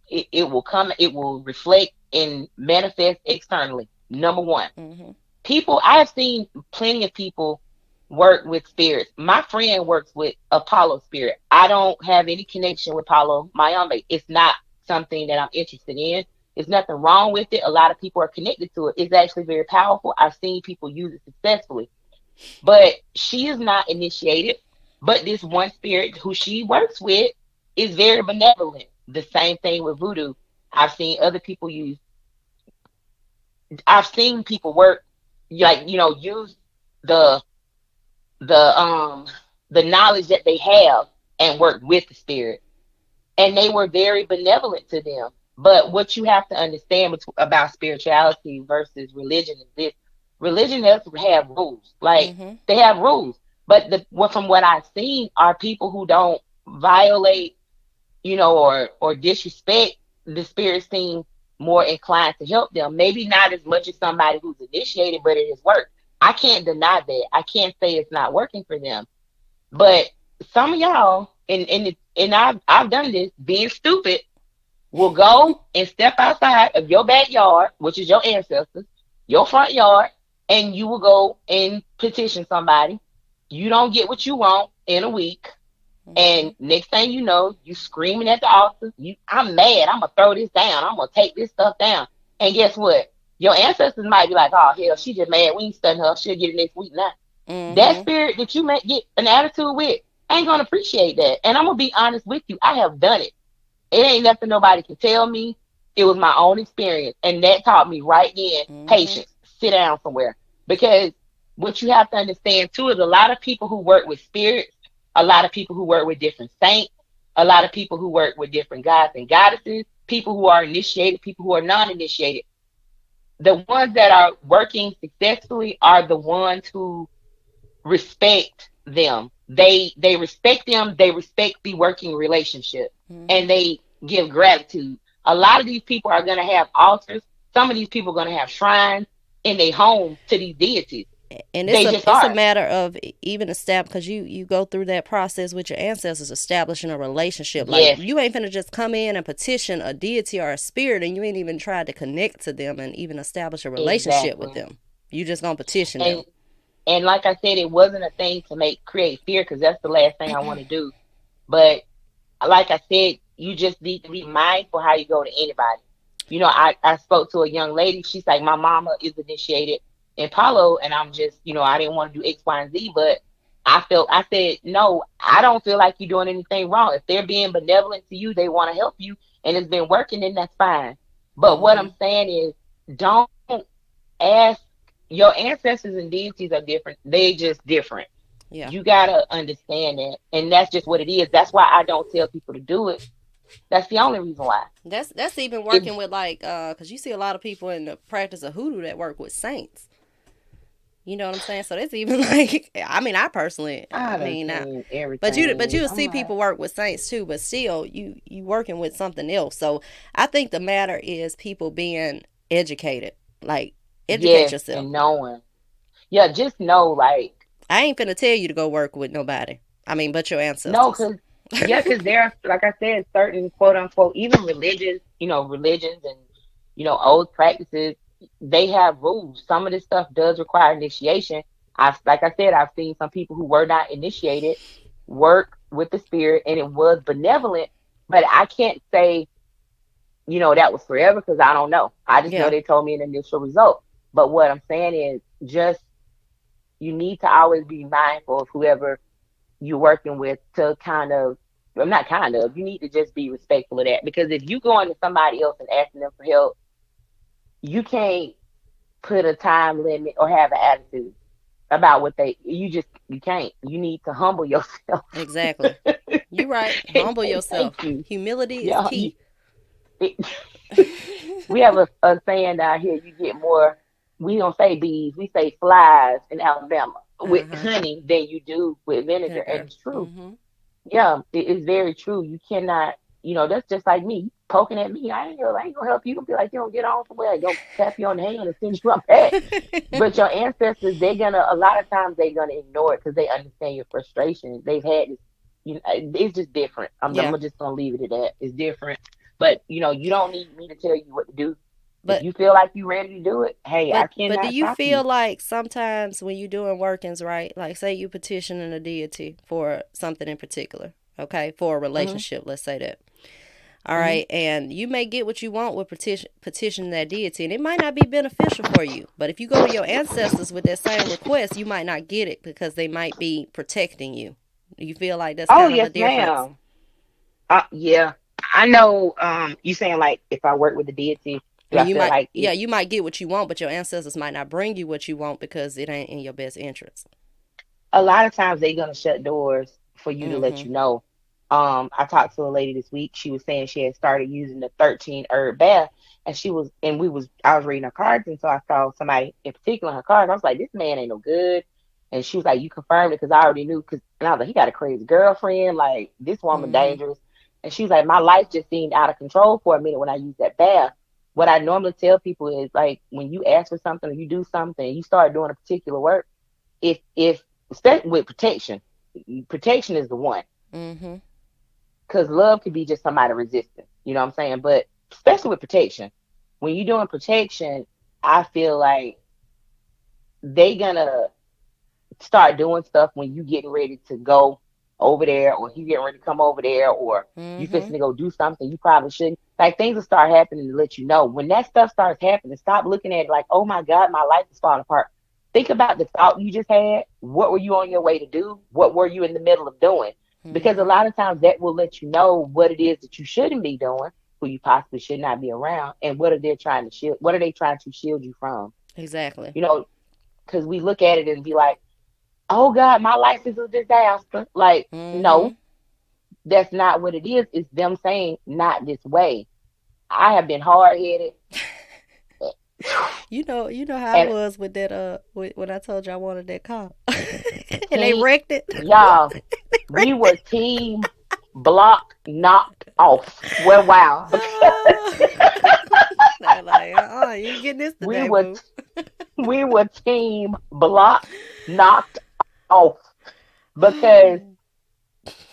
it will come, it will reflect and manifest externally. Number one, Mm-hmm. people, I have seen plenty of people work with spirits. My friend works with Apollo spirit. I don't have any connection with Apollo Mayambe. It's not something that I'm interested in. There's nothing wrong with it. A lot of people are connected to it. It's actually very powerful. I've seen people use it successfully, but she is not initiated. But this one spirit who she works with is very benevolent. The same thing with voodoo. I've seen other people use. I've seen people work, like, use the the um the knowledge that they have and work with the spirit, and they were very benevolent to them. But what you have to understand about spirituality versus religion is this: religion has to have rules, like Mm-hmm. they have rules. But from what I've seen are people who don't violate, or disrespect the spirit, seem more inclined to help them. Maybe not as much as somebody who's initiated, but it has worked. I can't deny that. I can't say it's not working for them. But some of y'all, and I've done this, being stupid, will go and step outside of your backyard, which is your ancestors, your front yard, and you will go and petition somebody. You don't get what you want in a week, Mm-hmm. and next thing you know, you screaming at the altar. I'm mad. I'm gonna throw this down. I'm gonna take this stuff down. And guess what? Your ancestors might be like, "Oh hell, she just mad. We ain't studying her. She'll get it next week now." That Mm-hmm. spirit that you may get an attitude with ain't gonna appreciate that. And I'm gonna be honest with you. I have done it. It ain't nothing nobody can tell me. It was my own experience, and that taught me right then Mm-hmm. patience. Sit down somewhere, because what you have to understand too is a lot of people who work with spirits, a lot of people who work with different saints, a lot of people who work with different gods and goddesses, people who are initiated, people who are non-initiated. The ones that are working successfully are the ones who respect them. They respect them. They respect the working relationship, Mm-hmm. and they give gratitude. A lot of these people are going to have altars. Some of these people are going to have shrines in their home to these deities. And They just it's a are. matter of even establish, because you go through that process with your ancestors, establishing a relationship. Like, Yes, you ain't finna just come in and petition a deity or a spirit, and you ain't even tried to connect to them and even establish a relationship with exactly. them. You just gonna petition And them. and like I said, it wasn't a thing to create fear, because that's the last thing I want to do. But like I said, you just need to be mindful how you go to anybody. I spoke to a young lady. She's like, my mama is initiated in Palo, and I'm just, I didn't want to do X, Y, and Z, but I said, no, I don't feel like you're doing anything wrong. If they're being benevolent to you, they want to help you, and it's been working, then that's fine. But what Mm-hmm. I'm saying is, don't ask. Your ancestors and deities are different. They just different. Yeah. You gotta understand that, and that's just what it is. That's why I don't tell people to do it. That's the only reason why. That's even If working with, like, because you see a lot of people in the practice of hoodoo that work with saints. You know what I'm saying? So that's even like, I mean, I personally, I I done mean, I, seen but everything, you'll I'm see like, people work with saints too. But still, you working with something else. So I think the matter is people being educated. Like, educate yes, yourself. and knowing. Yeah, just know, like, I ain't finna tell you to go work with nobody. I mean, but your no, ancestors. cause yeah, cause there are, like I said, certain quote unquote, even religions and old practices, they have rules. Some of this stuff does require initiation. Like I said, I've seen some people who were not initiated work with the spirit, and it was benevolent. But I can't say, that was forever because I don't know. I just know Yeah, they told me an initial result. But what I'm saying is just you need to always be mindful of whoever you're working with to kind of, well, not kind of, you need to just be respectful of that. Because if you go into somebody else and asking them for help, you can't put a time limit or have an attitude about what you can't. You need to humble yourself. exactly. You right. And Humble say yourself. thank you. Humility is Yeah, key. it, we have a saying down here, you get more, we don't say bees, we say flies in Alabama with Uh-huh. honey than you do with vinegar. And Vinegar. it's true. Mm-hmm. Yeah, it is very true. You cannot, that's just like me poking at me. I ain't gonna help you. Gonna be like, you don't get on somewhere. I gonna tap you on the hand and send you up back. But your ancestors, a lot of times they're gonna ignore it because they understand your frustration. They've had this, it's just different. Yeah. I'm just gonna leave it at that. It's different. But you don't need me to tell you what to do. If But you feel like you're ready to do it, hey, I but do cannot you stop feel you. like sometimes when you're doing workings, right? Like say you petitioning a deity for something in particular, okay? For a Hmm. relationship, let's say that. All Hmm. right, and you may get what you want with petitioning that deity, and it might not be beneficial for you. But if you go to your ancestors with that same request, you might not get it because they might be protecting you. You feel like that's Oh kind of a yes, difference. ma'am. Yeah, I know. You saying like if I work with the deity, do And I you feel might, like yeah, it? you might get what you want, but your ancestors might not bring you what you want because it ain't in your best interest. A lot of times they're gonna shut doors for you to let Mm-hmm. you know. I talked to a lady this week. She was saying she had started using the 13 herb bath, and I was reading her cards, and so I saw somebody in particular in her cards. I was like, this man ain't no good. And she was like, you confirmed it because I already knew. And I was like, he got a crazy girlfriend. Like this woman Mm-hmm. dangerous. And she was like, my life just seemed out of control for a minute when I used that bath. What I normally tell people is like when you ask for something or you do something, you start doing a particular work. If especially with protection is the one Mm-hmm. because love could be just somebody resistant. You know what I'm saying? But especially with protection, when you're doing protection, I feel like they gonna start doing stuff when you getting ready to go over there, or you getting ready to come over there, or you Mm-hmm. fixing to go do something you probably shouldn't. Like things will start happening to let you know. When that stuff starts happening, stop looking at it like, oh my God, my life is falling apart. Think about the thought you just had. What were you on your way to do? What were you in the middle of doing? Because a Mm-hmm. lot of times that will let you know what it is that you shouldn't be doing, who you possibly should not be around, and what are they trying to shield? What are they trying to shield you from? Exactly. You know, because we look at it and be like, oh God, my life is a disaster. Like, Mm-hmm. no, that's not what it is. It's them saying, not this way. I have been hard headed. You know how I And was with that when I told you I wanted that car. And they team, wrecked it. y'all, They we wrecked were it. team block knocked off. Well, wow. They're like, you ain't getting this we today, were boo. we were team block knocked off because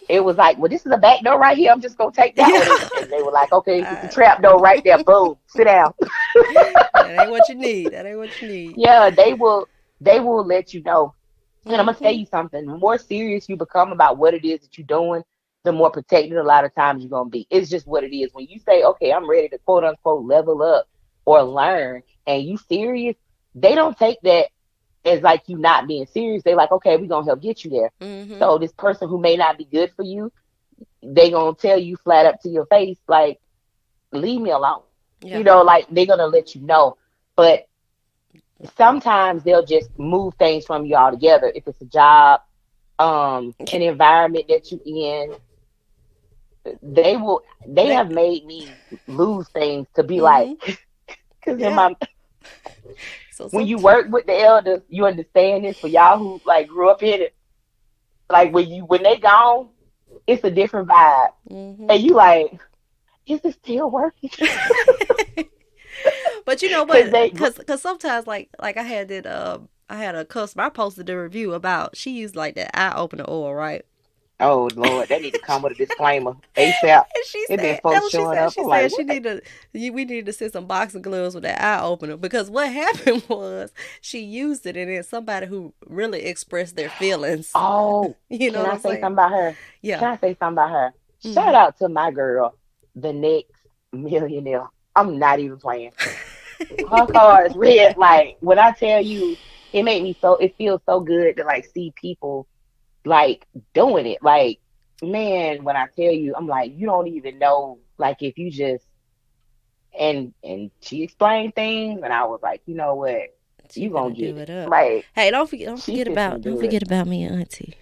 it was like, well, this is a back door right here. I'm just gonna take that Yeah. one, and they were like, okay, it's a Uh, trap door right there. Boom, sit down. that ain't what you need. That ain't what you need. Yeah, they will let you know. And I'm gonna tell Mm-hmm. you something. The more serious you become about what it is that you're doing, the more protected a lot of times you're gonna be. It's just what it is. When you say, okay, I'm ready to quote unquote level up or learn, and you serious, they don't take that as like you not being serious. They like, okay, we're gonna help get you there. Mm-hmm. So this person who may not be good for you, they gonna tell you flat up to your face, like, leave me alone. Yeah. Like they're gonna let you know. But sometimes they'll just move things from you altogether. If it's a job, an environment that you in, they They. have made me lose things to be like, Mm-hmm. because in Yeah. my So when some. you work with the elders, you understand this. For y'all who like grew up in it, like when they gone, it's a different vibe, Mm-hmm. and you like, is it still working? But you know Because what? they, Cause sometimes like I had that I had a customer I posted a review about she used like that eye opener oil, right? oh Lord, they need to come with a disclaimer ASAP. And she It been said that folks was she showing said up. she I'm like, said she what? needed we needed to send some boxing gloves with that eye opener because what happened was she used it and then somebody who really expressed their feelings. Oh, You know can what I I'm say saying? something about her? Yeah. Can I say something about her? Shout out to my girl, the next millionaire. I'm not even playing. Her cards read like when I tell you, it made me so. It feels so good to like see people like doing it. Like man, when I tell you, I'm like you don't even know. Like if you just and she explained things, and I was like, you know what, She you gonna finna get do it. it up. Like Hey, don't she forget fixing to about don't do it. forget about me and Auntie.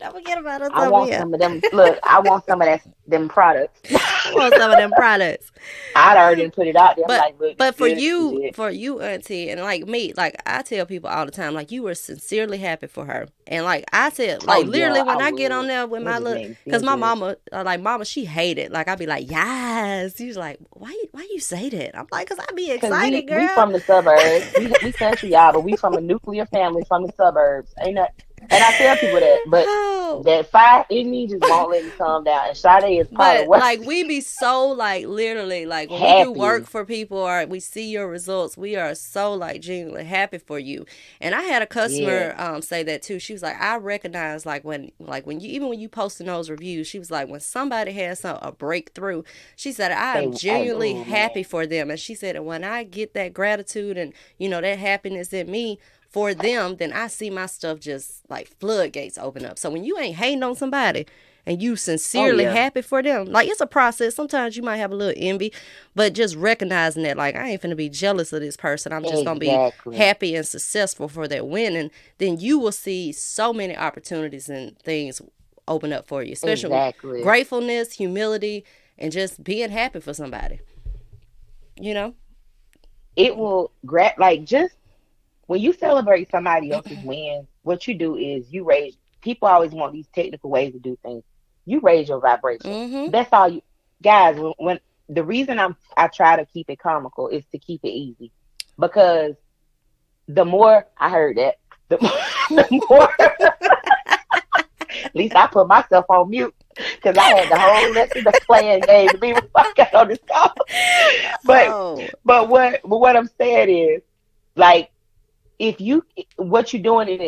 Don't forget about us I over want here. some of them. Look, I want some of that them products. I want some of them products. I'd already put it out there. I'm But like, look, this but good. This is it. for you, Auntie, and like me, like I tell people all the time, like you were sincerely happy for her, and like I said, Oh like literally yeah, when I I get on was. there with It my just look, made me cause feel my good. mama, like mama, she hated, like I'd be like, yes, she's like, why you say that? I'm like, cause I be Cause excited, we girl. from the suburbs. We country y'all, but we from a nuclear family from the suburbs. Ain't that? And I tell people that, but Oh, that fire in me just won't let me calm down. And Sade is probably but what like we be so like literally like when we do work happy. for people or we see your results, we are so like genuinely happy for you. And I had a Yes, customer say that too. She was like, I recognize like when you even when you posting those reviews, she was like when somebody has a breakthrough, she said I am genuinely oh man, happy for them. And she said and when I get that gratitude and that happiness in me for them, then I see my stuff just like floodgates open up. So when you ain't hating on somebody and you oh sincerely yeah, happy for them, like it's a process. Sometimes you might have a little envy, but just recognizing that, like, I ain't finna be jealous of this person. I'm just gonna be exactly, happy and successful for that win. And then you will see so many opportunities and things open up for you, especially exactly. gratefulness, humility, and just being happy for somebody, you know? It will grab like just when you celebrate somebody else's wins, what you do is you raise. People always want these technical ways to do things. You raise your vibration. Mm-hmm. That's all you guys. When the reason I try to keep it comical is to keep it easy, because the more I heard that, the, the more at least I put myself on mute because I had the whole lesson to play and game to me before I got on this call. But Oh. what I'm saying is like if you what you're doing in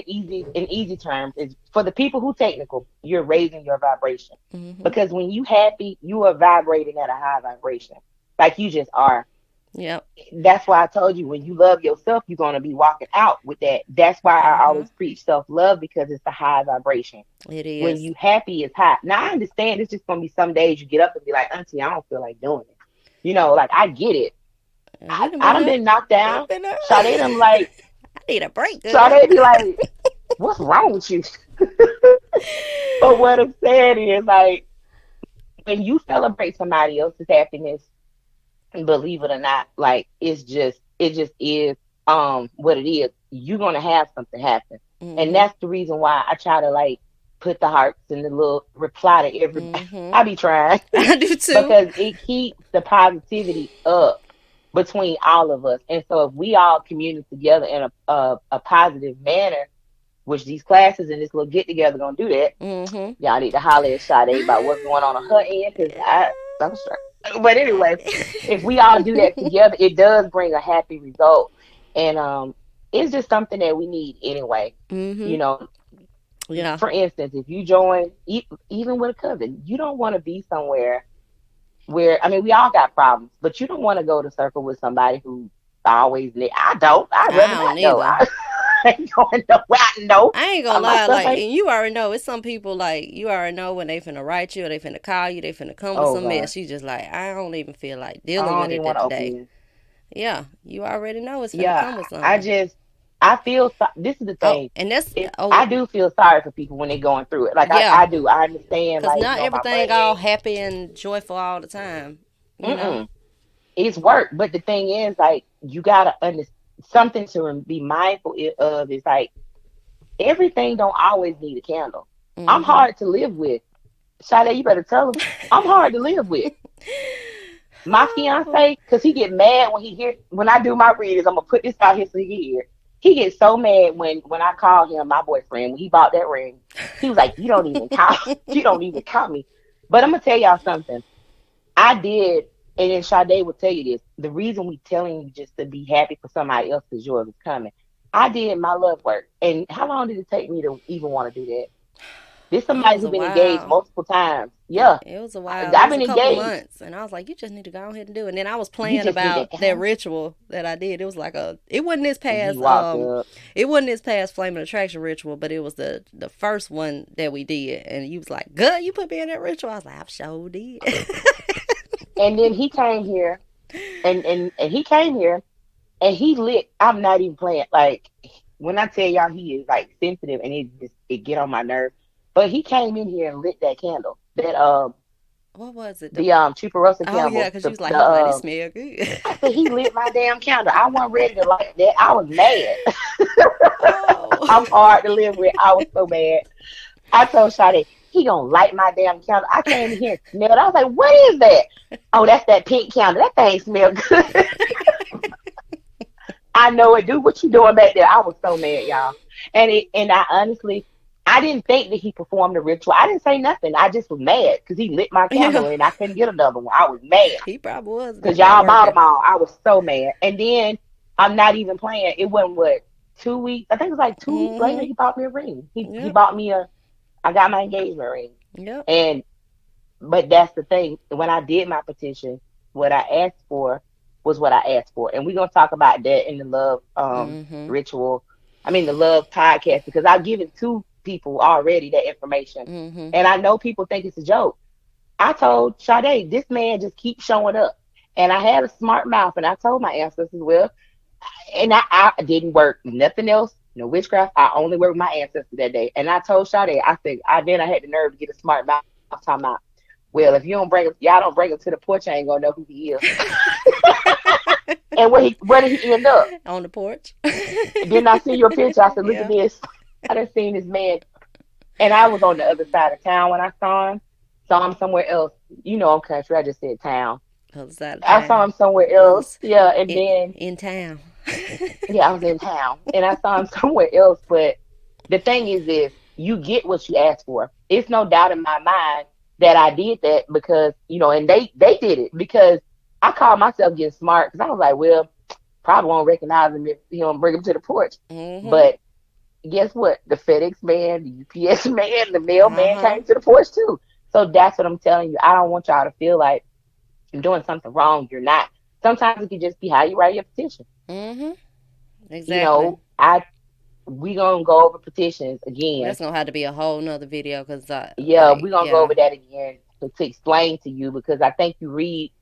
easy terms is for the people who technical, you're raising your vibration. Mm-hmm. Because when you happy, you are vibrating at a high vibration. Like you just are. Yep. That's why I told you when you love yourself, you're gonna be walking out with that. That's why I Mm-hmm. always preach self love because it's a high vibration. It When is. you happy it's high. Now I understand it's just gonna be some days you get up and be like, Auntie, I don't feel like doing it. Like I get it. And we done I been done there. been knocked We've down. been there. Sade them like I need a break, girl. Sade be like, what's wrong with you? But what I'm saying is like when you celebrate somebody else's happiness, believe it or not, like it just is what it is. You're gonna have something happen. And Mm-hmm. that's the reason why I try to like put the hearts and the little reply to everybody. Mm-hmm. I be trying I do too. because it keeps the positivity up between all of us. And so if we all commune together in a positive manner, which these classes and this little get together gonna do that. Mm-hmm. Y'all need to holler at Sade about what's going on her end because I'm sure. But anyway, if we all do that together, it does bring a happy result, and it's just something that we need anyway. Mm-hmm. You know, Yeah. for instance, if you join, even with a cousin, you don't want to be somewhere where I mean, we all got problems, but you don't want to go to circle with somebody who always. I don't. I'd rather I don't not go. either. I ain't going nowhere. I know I ain't gonna my lie, stuff like, ain't. and you already know, it's some people, like, you already know when they finna write you or they finna call you, they finna come with Oh some God, mess. You just like, I don't even feel like I dealing with don't it even want to open today. this. Yeah, you already know it's finna Yeah, come with I something. just I feel this is the Oh, thing. and that's, I oh, do feel sorry for people when they're going through it. Like yeah, I do. I understand. because Like not my everything money all ain't. happy and joyful all the time, you know? Mm-mm. It's work, but the thing is, like you gotta understand something to be mindful of is like everything don't always need a candle. I'm Mm-hmm. hard to live with. Sade, you better tell him I'm hard to live with. My Oh. fiance, cause he get mad when he hear when I do my readings. I'm gonna put this out here so he hear. He gets so mad when I call him my boyfriend when he bought that ring. He was like, "You don't even count. You don't even count me." But I'm gonna tell y'all something. I did, and then Sade will tell you this. The reason we telling you just to be happy for somebody else because yours is coming. I did my love work, and how long did it take me to even want to do that? This It somebody was who a been engaged while. multiple times. Yeah, It was a while. It I've was a been couple engaged. months, and I was like, "You just need to go ahead and do it." And then I was You playing just need about that that count. ritual that I did. It was like a. It wasn't this And he past. walked up. It wasn't this past flame and attraction ritual, but it was the first one that we did. And you was like, "Good, you put me in that ritual." I was like, "I sure did." And then he came here, and he came here, and he lit. I'm not even playing. Like when I tell y'all, he is like sensitive, and it get on my nerves. But he came in here and lit that candle. That What was it? the Chuparosa Oh yeah, candle. because The he was like, "This the smell good." I said he lit my damn candle. I wasn't ready to light that. I was mad. Oh. I'm hard to live with. I was so mad. I told Sade, he gonna light my damn candle. I came in here and smelled. I was like, what is that? Oh, that's that pink candle. That thing smell good. I know it. Do what you doing back there. I was so mad, y'all. And I honestly, I didn't think that he performed the ritual. I didn't say nothing. I just was mad because he lit my Yeah, candle and I couldn't get another one. I was mad he probably was because back there y'all bought working. them all. I was so mad. And then I'm not even playing. It wasn't what 2 weeks. I think it was like 2 weeks later. Mm-hmm. He bought me a ring. He Yep. bought me a. I got my engagement ring. Yep. And but that's the thing. When I did my petition, what I asked for was what I asked for. And we're gonna talk about that in the love Mm-hmm. ritual. I mean the love podcast because I've given two people already that information. Mm-hmm. And I know people think it's a joke. I told Sade, this man just keeps showing up. And I had a smart mouth and I told my ancestors, well, and I didn't work nothing else, no witchcraft. I only worked with my ancestors that day. And I told Sade, I said, I had the nerve to get a smart mouth talking about, well, if you don't bring him, y'all don't bring him to the porch, I ain't gonna know who he is. And where did he end up? On the porch. Didn't I see your picture? I said, look at Yeah. this. I done seen this man. And I was on the other side of town when I saw him. Saw him somewhere else. You know I'm country. I just said town. Other side of I saw town. him somewhere I else. was Yeah, and then in town. yeah, I was in town and I saw him somewhere else. But the thing is this, you get what you ask for. It's no doubt in my mind that I did that because, and they did it because I called myself getting smart because I was like, well, probably won't recognize him if he don't bring him to the porch. Mm-hmm. But guess what? The FedEx man, the UPS man, the mailman Uh-huh. came to the porch too. So that's what I'm telling you. I don't want y'all to feel like you're doing something wrong. You're not. Sometimes it can just be how you write your petition. Mm-hmm. You Exactly. know, I we gonna go over petitions again. That's gonna have to be a whole nother video because Yeah, we gonna go yeah. over that again to explain to you because I think you read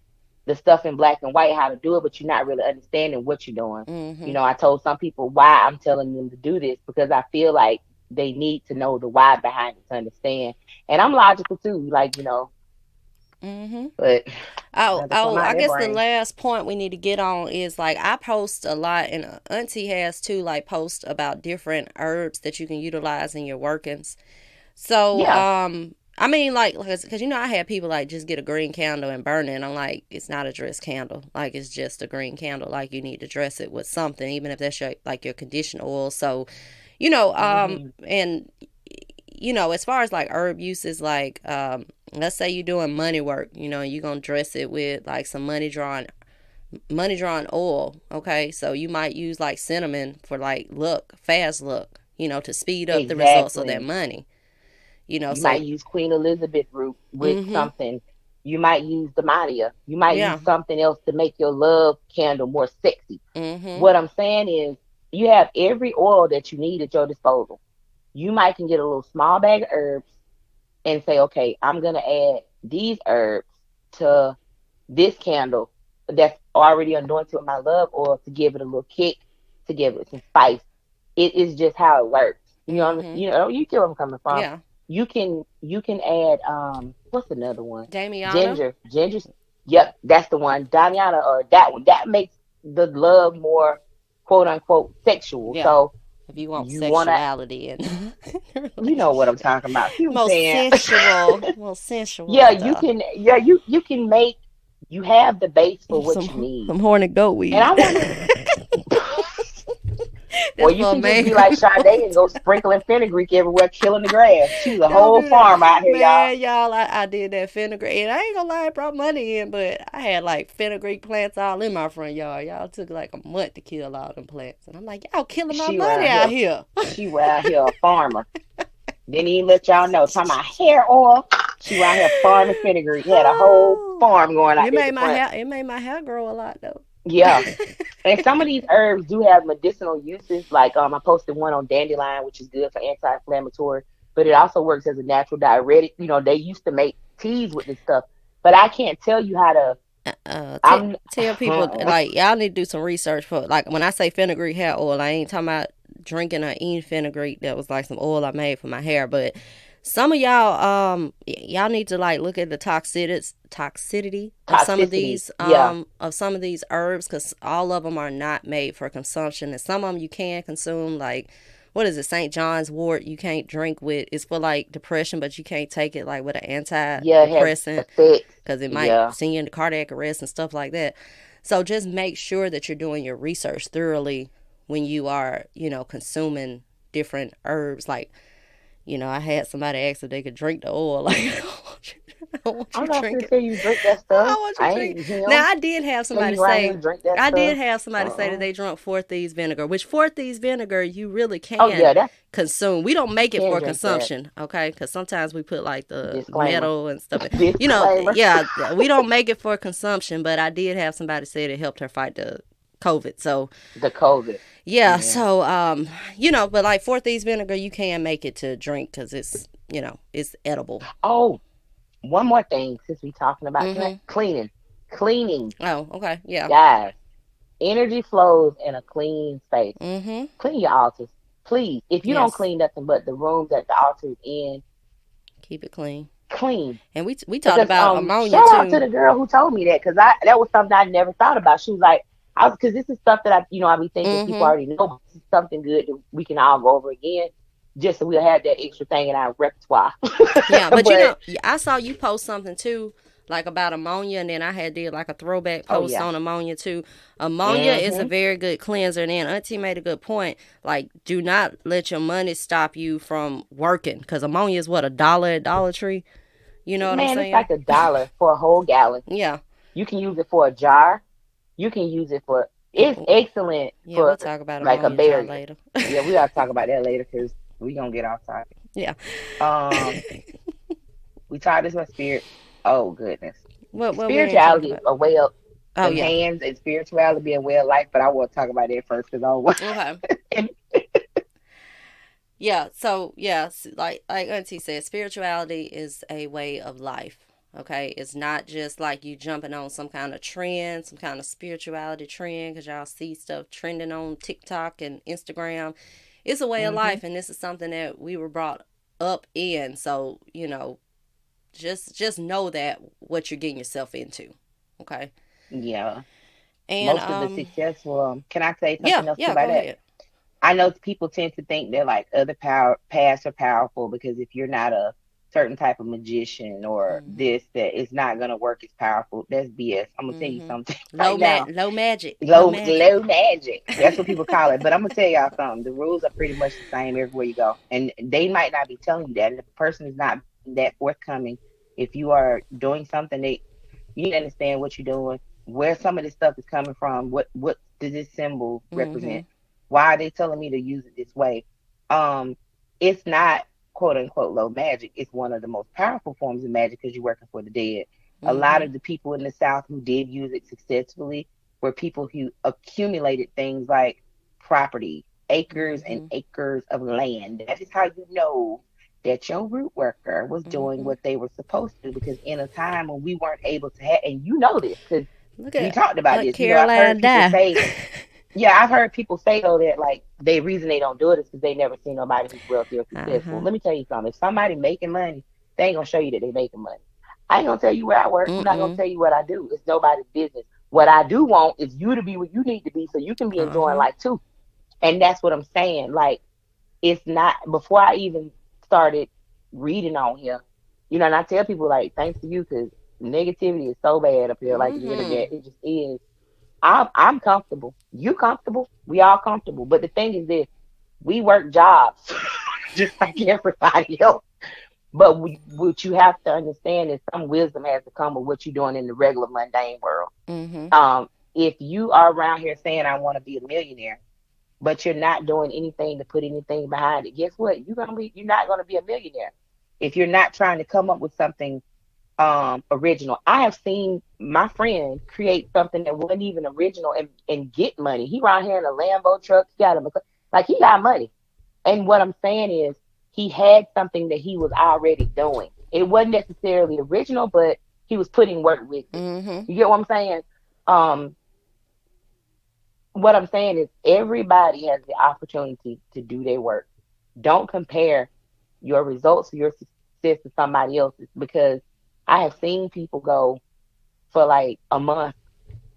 the stuff in black and white how to do it, but you're not really understanding what you're doing. Mm-hmm. I told some people why I'm telling them to do this because I feel like they need to know the why behind it to understand. And I'm logical too, like, Mm-hmm. but Oh, another come oh, out I their guess the brain. last point we need to get on is like I post a lot, and Auntie has too, like post about different herbs that you can utilize in your workings. So, Yeah, I mean, like, because I had people like just get a green candle and burn it. And I'm like, it's not a dress candle. Like, it's just a green candle. Like, you need to dress it with something, even if that's your conditioner oil. So, hmm and as far as like herb uses, like, let's say you're doing money work, you're gonna dress it with like some money drawing oil. Okay, so you might use like cinnamon for like fast look, to speed up the results of that exactly. money. You So might use Queen Elizabeth root with mm-hmm. something. You might use Dematia. You might use Yeah. something else to make your love candle more sexy. Mm-hmm. What I'm saying is, you have every oil that you need at your disposal. You might can get a little small bag of herbs and say, okay, I'm gonna add these herbs to this candle that's already anointed with my love oil to give it a little kick, to give it some spice. It is just how it works. Mm-hmm. You get where I'm coming from. Yeah. You can add what's another one? Damiana. Ginger. Yep, that's the one. Damiana or that one. That makes the love more quote unquote sexual. Yeah. So If you want you wanna sexuality and you know what I'm relationship. talking about. See what I'm Most saying? sensual. Most sensual Yeah, you stuff. can you can make you have the base for what you need. Some horny goat And weed. I wanna or That's you for a can just man be like Sade and goat. go sprinkling fenugreek everywhere, killing the grass. She's a Don't whole do that. farm out here, y'all. Man, y'all, I did that fenugreek. And I ain't gonna lie, it brought money in, but I had like fenugreek plants all in my front yard. Y'all took like a month to kill all them plants. And I'm like, y'all killing my She were money out out here. here. She were out here a farmer. Didn't even let y'all know. Talking about hair oil. She around here farming fenugreek. Had a whole Oh, farm going out it there at made the my front. hair. It made my hair grow a lot though. Yeah. And some of these herbs do have medicinal uses. Like I posted one on dandelion, which is good for anti-inflammatory, but it also works as a natural diuretic. You know, they used to make teas with this stuff, but I can't tell you how to. I'm Tell people like y'all need to do some research for like when I say fenugreek hair oil, I ain't talking about drinking or eating fenugreek. That was like some oil I made for my hair, but some of y'all y'all need to like look at the toxicity toxicity. Yeah. of some of these herbs because all of them are not made for consumption and some of them you can consume like what is it, St. John's wort you can't drink with. It's for like depression, but you can't take it like with an Yeah, it has antidepressant effects. because it might Yeah. send you into cardiac arrest and stuff like that. So just make sure that you're doing your research thoroughly when you are, you know, consuming different herbs. Like, you know, I had somebody ask if they could drink the oil. Like, I want I'm you not gonna drinking. say you drink that I stuff. want you I drink. ain't Now him. I did have Tell somebody you around say here drink that I did stuff. have somebody say that Uh-uh. they drunk Four Thieves vinegar, which Four Thieves vinegar you really Oh can yeah, that consume. We don't you make it can for drink that. consumption, okay? Because sometimes we put like the Disclaimer. metal and stuff. You know, Disclaimer. yeah, we don't make it for consumption. But I did have somebody say it helped her fight the COVID. So The COVID. yeah, Yeah. so you know, but like Four Thieves vinegar, you can make it to drink because it's you know it's edible. Oh, one more thing since we talking about Mhm. cleaning. Cleaning, Oh, okay. Yeah. guys. Energy flows in a clean space. Mhm. Clean your altars. Please. If you don't Yes. clean nothing but the room that the altar is in, Keep it clean. clean. And we talked Because about ammonia shout out to too. the girl who told me that because I that was something I never thought about. She was like, I was because this is stuff that I be thinking people Mhm. already know, but this is something good that we can all go over again, just so we'll have that extra thing in our repertoire. Yeah, but you But know, I saw you post something too, like about ammonia, and then I had did like a throwback oh post yeah, on ammonia too. Ammonia is a hmm very good cleanser. And then Auntie made a good point. Like, do not let your money stop you from working, because ammonia is what $1 at Dollar Tree. You know what I'm man, it's saying? like $1 for a whole gallon. Yeah. You can use it for a jar. You can use it for. It's excellent Yeah, we'll for talk about like a ammonia jar barrier. later. Yeah, we gotta talk about that later because we gonna get off topic. Yeah. Um, we talked this about spirit. Oh goodness. What we ain't talked Spirituality is about? a way of Oh them yeah. hands and spirituality being way of life, but I want to talk about that first because I don't want. Okay. Yeah, so yes, like Auntie said, spirituality is a way of life. Okay, it's not just like you jumping on some kind of trend, some kind of spirituality trend, because y'all see stuff trending on TikTok and Instagram. It's a way of Hmm. life, and this is something that we were brought up in. So you know, just know that what you're getting yourself into. Okay, Yeah, and most of the successful. Can I say yeah, something else too yeah, about go that? ahead. I know people tend to think that like other power paths are powerful because if you're not a certain type of magician or Mhm, this, that it's not gonna work as powerful. That's BS. I'm gonna tell you mhm. something right now. Low magic, low magic. Low magic. That's what people call it. But I'm gonna tell y'all something. The rules are pretty much the same everywhere you go, and they might not be telling you that. And if the person is not that forthcoming, if you are doing something that you need to understand what you're doing, where some of this stuff is coming from, what does this symbol represent? Mhm, Why are they telling me to use it this way? Um, it's not quote unquote low magic. It's one of the most powerful forms of magic because you're working for the dead. A lot mhm, of the people in the South who did use it successfully were people who accumulated things like property, acres and mhm, acres of land. That is how you know that your root worker was doing mhm. what they were supposed to do because in a time when we weren't able to have, and you know this because Look we at talked about Aunt this. I've heard Caroline people die. say, yeah, I've heard people say though that like the reason they don't do it is because they never seen nobody who's wealthy or Uh successful. huh. Let me tell you something. If somebody making money, they ain't gonna show you that they making money. I ain't gonna tell you where I work. I'm not gonna Mm-mm. tell you what I do. It's nobody's business. What I do want is you to be what you need to be so you can be Uh enjoying huh. life too. And that's what I'm saying. Like it's not before I even started reading on here, and I tell people like thanks to you because negativity is so bad up here, like the internet. Mhm. It just is. I'm comfortable. You comfortable. We all comfortable. But the thing is this, we work jobs just like everybody else. But what you have to understand is some wisdom has to come with what you're doing in the regular mundane world. Mhm. If you are around here saying I want to be a millionaire, but you're not doing anything to put anything behind it, guess what? You're not gonna be a millionaire if you're not trying to come up with something original. I have seen my friend create something that wasn't even original and get money. He around here in a Lambo truck, he got like he got money. And what I'm saying is he had something that he was already doing. It wasn't necessarily original, but he was putting work with it. Mm-hmm. You get what I'm saying? Um, what I'm saying is everybody has the opportunity to do their work. Don't compare your results or your success to somebody else's, because I have seen people go for like a month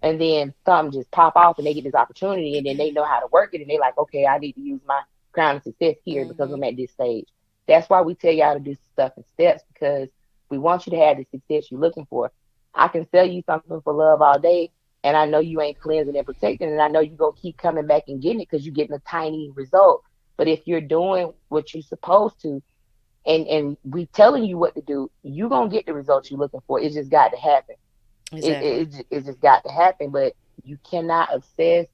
and then some just pop off and they get this opportunity and then they know how to work it and they're like, okay, I need to use my crown of success here because Mm-hmm. I'm at this stage. That's why we tell y'all to do stuff in steps, because we want you to have the success you're looking for. I can sell you something for love all day, and I know you ain't cleansing and protecting, and I know you're gonna keep coming back and getting it because you're getting a tiny result. But if you're doing what you're supposed to, and we telling you what to do, you're gonna get the results you're looking for. It just got to happen. Exactly. It just got to happen. But you cannot obsess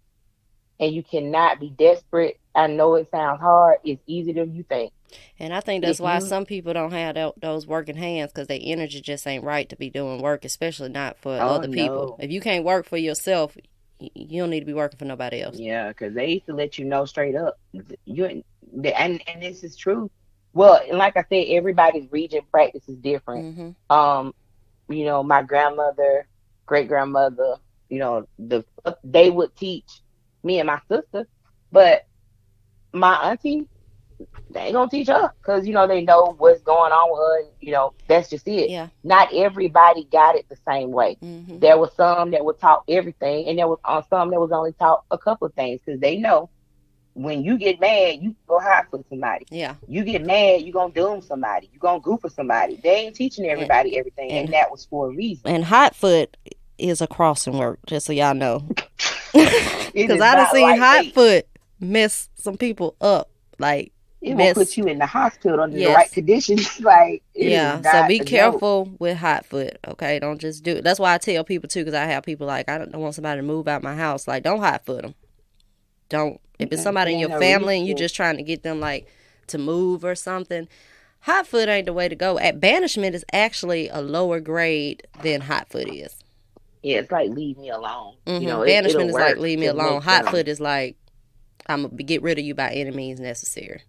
and you cannot be desperate. I know it sounds hard. It's easier than you think. And I think that's If why you, some people don't have those working hands because their energy just ain't right to be doing work, especially not for oh other people. no, If you can't work for yourself, you don't need to be working for nobody else. yeah, because they used to let you know straight up. And this is true. Well, and like I said, everybody's region practice is different. Mm-hmm. Um, my grandmother, great grandmother, they would teach me and my sister, but my auntie, they ain't gonna teach her because they know what's going on with her. And, that's just it. Yeah. Not everybody got it the same way. Mm-hmm. There was some that were taught everything, and there was some that was only taught a couple of things because they know when you get mad, you go hide for somebody. Yeah. You get mad, you gonna doom somebody. You gonna goof for somebody. They ain't teaching And everybody everything, and and that was for a reason. and hot foot is a crossing word, just so y'all know. It Because is I done not seen hot lightweight. foot mess some people up. Like, It will put mess. you in the hospital under the right Yes. conditions. Like it is Yeah, so not be a joke. careful with hot foot, okay? Don't just do it. That's why I tell people too, because I have people like, I don't want somebody to move out my house. Like, don't hot foot them. Don't. If it's Mm-mm, it somebody in ain't your no family and you reason. just trying to get them like to move or something, hot foot ain't the way to go. At banishment is actually a lower grade than hot foot is. Yeah, it's like leave me alone. It'll Banishment is like work leave me to alone. make Hot them, foot is like I'm gonna get rid of you by any means necessary.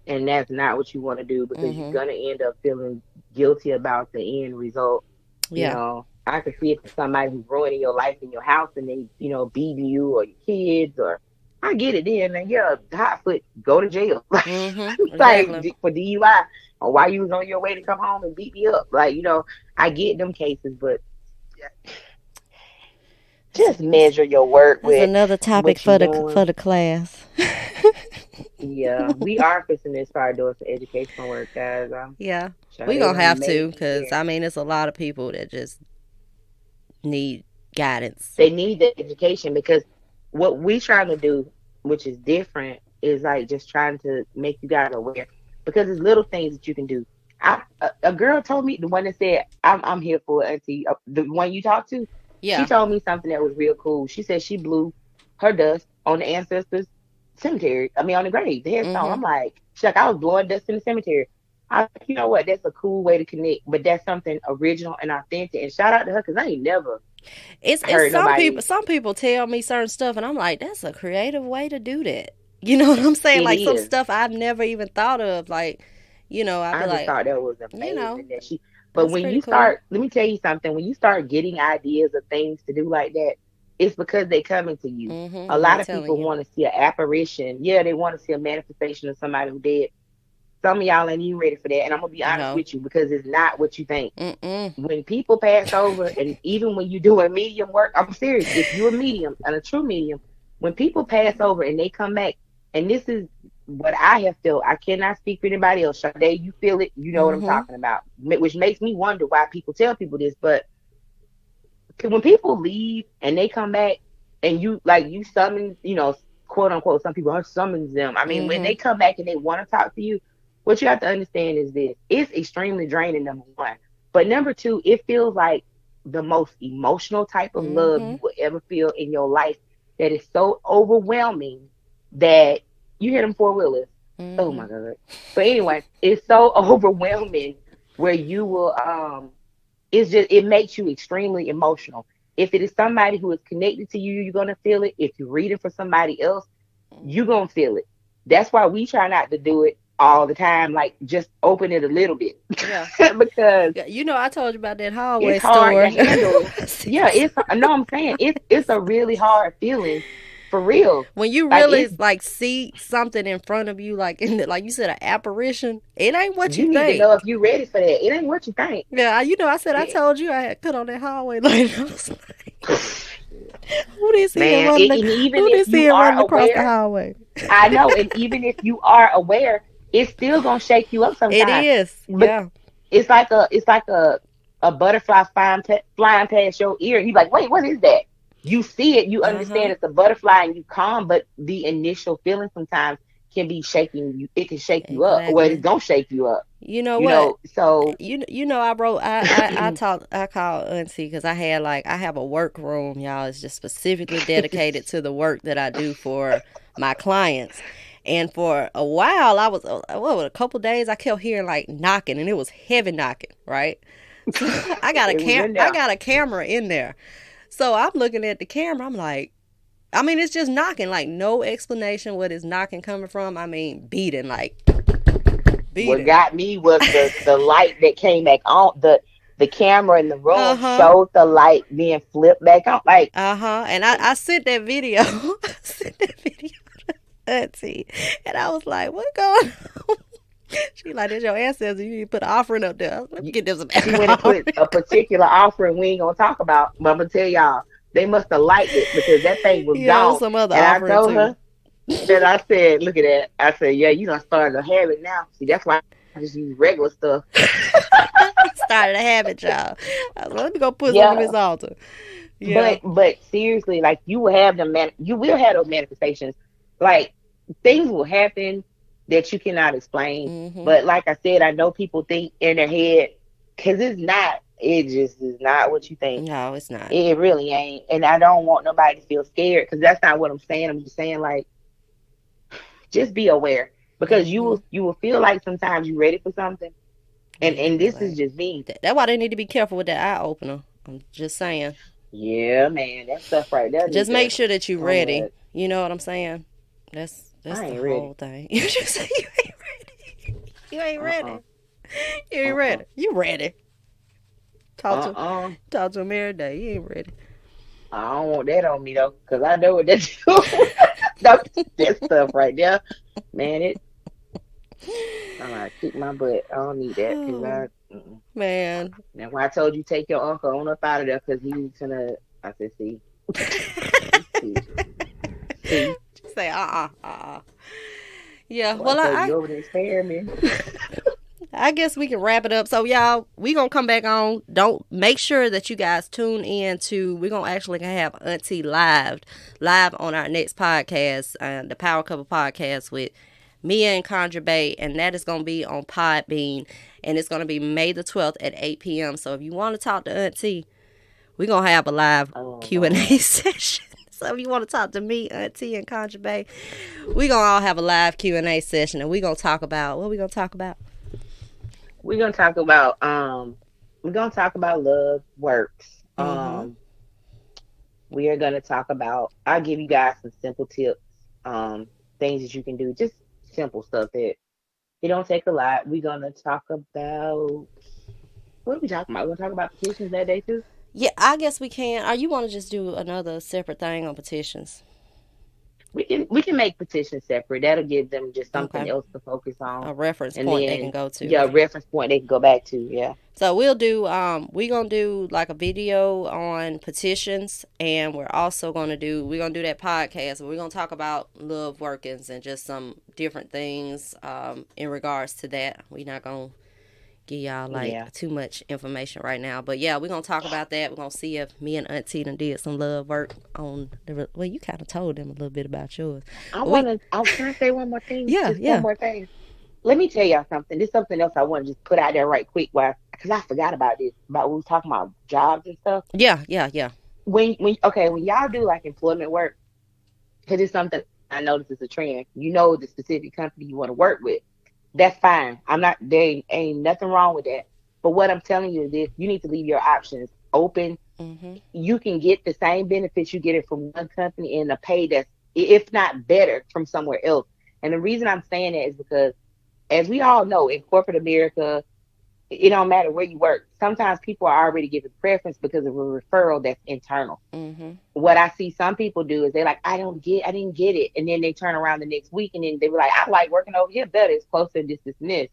and that's not what you want to do because you're Mhm. gonna end up feeling guilty about the end result. Yeah. I could see it for somebody who's ruining your life in your house and they, beating you or your kids or I get it then, man. Yeah, hot foot, go to jail. Like Exactly. for DUI or why you was on your way to come home and beat me up. Like, I get them cases, but That's just a, that's, measure your work that's with another topic what you're for the doing. class. Yeah, we are fixing to start doing some educational work, guys. Yeah, we Sade gonna have done made to, me because here. I mean, it's a lot of people that just need guidance. They need the education because what we trying to do, which is different, is like just trying to make you guys aware because there's little things that you can do. A girl told me, the one that said I'm here for it, auntie, the one you talked to, she Yeah. told me something that was real cool. She said she blew her dust on the ancestors cemetery. I mean on the grave, the headstone. Mhm. I'm like, she's like, I was blowing dust in the cemetery. I like, you know what? That's a cool way to connect, but that's something original and authentic. And shout out to her because I ain't never It's heard some nobody. people. Some people tell me certain stuff, and I'm like, that's a creative way to do that. You know what I'm saying? It Like some is. stuff I've never even thought of. Like, I'd be I just like, thought that was you know, amazing that she. But that's when pretty you cool. start, let me tell you something. When you start getting ideas of things to do like that, it's because they coming to you. A And they lot of telling people you, want to see an apparition. Yeah, they want to see a manifestation of somebody who dead. Some of y'all ain't even ready for that, and I'm gonna be honest no, with you because it's not what you think. mm-mm, When people pass over, and even when you're doing medium work, I'm serious. If you're a medium and a true medium, when people pass over and they come back, and this is what I have felt. I cannot speak for anybody else. Sade, you feel it. You know what I'm mm-hmm, talking about. Which makes me wonder why people tell people this. But when people leave and they come back, and you summon, quote unquote, some people summons them. I mean, when mm-hmm, they come back and they want to talk to you, what you have to understand is this: it's extremely draining. Number one, but number two, it feels like the most emotional type of love mm-hmm. you will ever feel in your life. That is so overwhelming that you hear them four wheelers. Oh Mm-hmm. my god. But anyway, it's so overwhelming where you will it's just it makes you extremely emotional. If it is somebody who is connected to you, you're gonna feel it. If you're reading for somebody else, you're Mm-hmm. gonna feel it. That's why we try not to do it all the time. Like just open it a little bit. Yeah. Because Yeah, you know, I told you about that it's hallway hard to store. handle. Yeah, it's no, I'm saying it's a really hard feeling for real. When you Like really it's like see something in front of you, like in the, like you said, an apparition, it ain't what you you need to know think. if you're ready for that. It ain't what you think. Yeah, you know, I said I It, told you I had cut on that hallway light. I was like, who this here man, running? and even Who if this you here are running across the aware, highway? I know, and even if you are aware, it's still gonna shake you up It sometimes. is, But yeah. it's like a butterfly flying past your ear, and you're like, wait, what is that? You see it, you Uh huh. understand it's a butterfly, and you calm, but the initial feeling sometimes can be shaking you. It can shake you up, or it's Exactly. gonna shake you up. You know You what? know, so You know I wrote I taught I called Auntie because I had like I have a work room, y'all. It's just specifically dedicated to the work that I do for my clients. And for a while, I was what a couple days I kept hearing like knocking, and it was heavy knocking, right? So it was in I there. got a camera in there. So I'm looking at the camera. I'm like, I mean, it's just knocking, like no explanation what is knocking coming from. I mean, beating, like What beating. got me was the light that came back on. The camera in the Uh room huh. showed the light being flipped back on. Like, Uh huh. And I sent that video. I sent that video to Auntie. And I was like, what going on? She like, there's your ancestors. You need to put an offering up there. Let me you, get this she back went and off. put a particular offering we ain't gonna talk about, but I'm gonna tell y'all they must have liked it because that thing was Yeah, it was gone. some other And I offering told too. her that I said, look at that. I said, yeah, you done started a habit now. See, that's why I just use regular stuff. I started a habit, y'all. I was like, let me go put some on Yeah, this altar. Yeah. but seriously, like you will have you will have those manifestations. Like things will happen that you cannot explain. Mm-hmm. But like I said, I know people think in their head because it's not. It just is not what you think. No, it's not. It really ain't. And I don't want nobody to feel scared because that's not what I'm saying. I'm just saying like just be aware because Mm-hmm. you will feel like sometimes you're ready for something. And you And be this is like, just me. that's why they need to be careful with that eye opener. I'm just saying. Yeah, man, that stuff right there Just need make to. sure that you're Oh ready. my, You know what I'm saying? That's I the ain't ready. whole thing. You just say you ain't ready. You ain't Uh uh-uh, ready. You ain't uh. ready. You ready. Uh-uh. Talk to him every day. You ain't ready. I don't want that on me though, cause I know what that do. That stuff right there, man. I'm gonna kick my butt. I don't need that, cause Oh mm-mm. man. That's why I told you take your uncle on up out of there, cause he's gonna. I said, see, see. Just say yeah. Well, I Well told you over the experiment. I guess we can wrap it up. So y'all, we gonna come back on. Don't make sure that you guys tune in to. We're gonna actually have Auntie live on our next podcast, the Power Couple podcast with Mia and Conjure Bay, and that is gonna be on Podbean, and it's gonna be May the 12th at 8 p.m. So if you want to talk to Auntie, we're gonna have a live Oh Q&A Lord, session. So if you want to talk to me, Auntie, and Conjure Bay, we gonna all have a live Q&A session, and we gonna talk about what we gonna talk about. we're gonna talk about love works. Mm-hmm. We are gonna talk about. I'll give you guys some simple tips. Things that you can do, just simple stuff that it don't take a lot. We're gonna talk about what are we talking about? We're gonna talk about petitions that day too. Yeah, I guess we can. Or you want to just do another separate thing on petitions? We can make petitions separate. That'll give them just something Okay. else to focus on, A reference and point they can then go to. yeah, a reference point they can go back to. Yeah. So we'll do we gonna do like a video on petitions, and we're gonna do that podcast. We're gonna talk about love workings and just some different things in regards to that. We're not gonna give y'all Yeah. like too much information right now. But yeah, we're gonna talk about that. We're gonna see if me and Auntie done did some love work on the. Well, you kind of told them a little bit about yours, I but we wanna. I Can I say one more thing? yeah Just one yeah more thing. Let me tell y'all something. This is something else I want to just put out there right quick, why? Because I forgot about this. About we was talking about jobs and stuff. yeah. When y'all do like employment work, because it's something. I notice it's a trend. You know the specific company you want to work with. That's fine. I'm not there ain't nothing wrong with that. But what I'm telling you is this, you need to leave your options open. Mm-hmm. You can get the same benefits you get it from one company and a pay that's if not better from somewhere else. And the reason I'm saying that is because as we all know in corporate America, it don't matter where you work. Sometimes people are already given preference because of a referral that's internal. Mm-hmm. What I see some people do is they're like, I didn't get it. And then they turn around the next week and then they were like, I like working over here better. It's closer to this and this.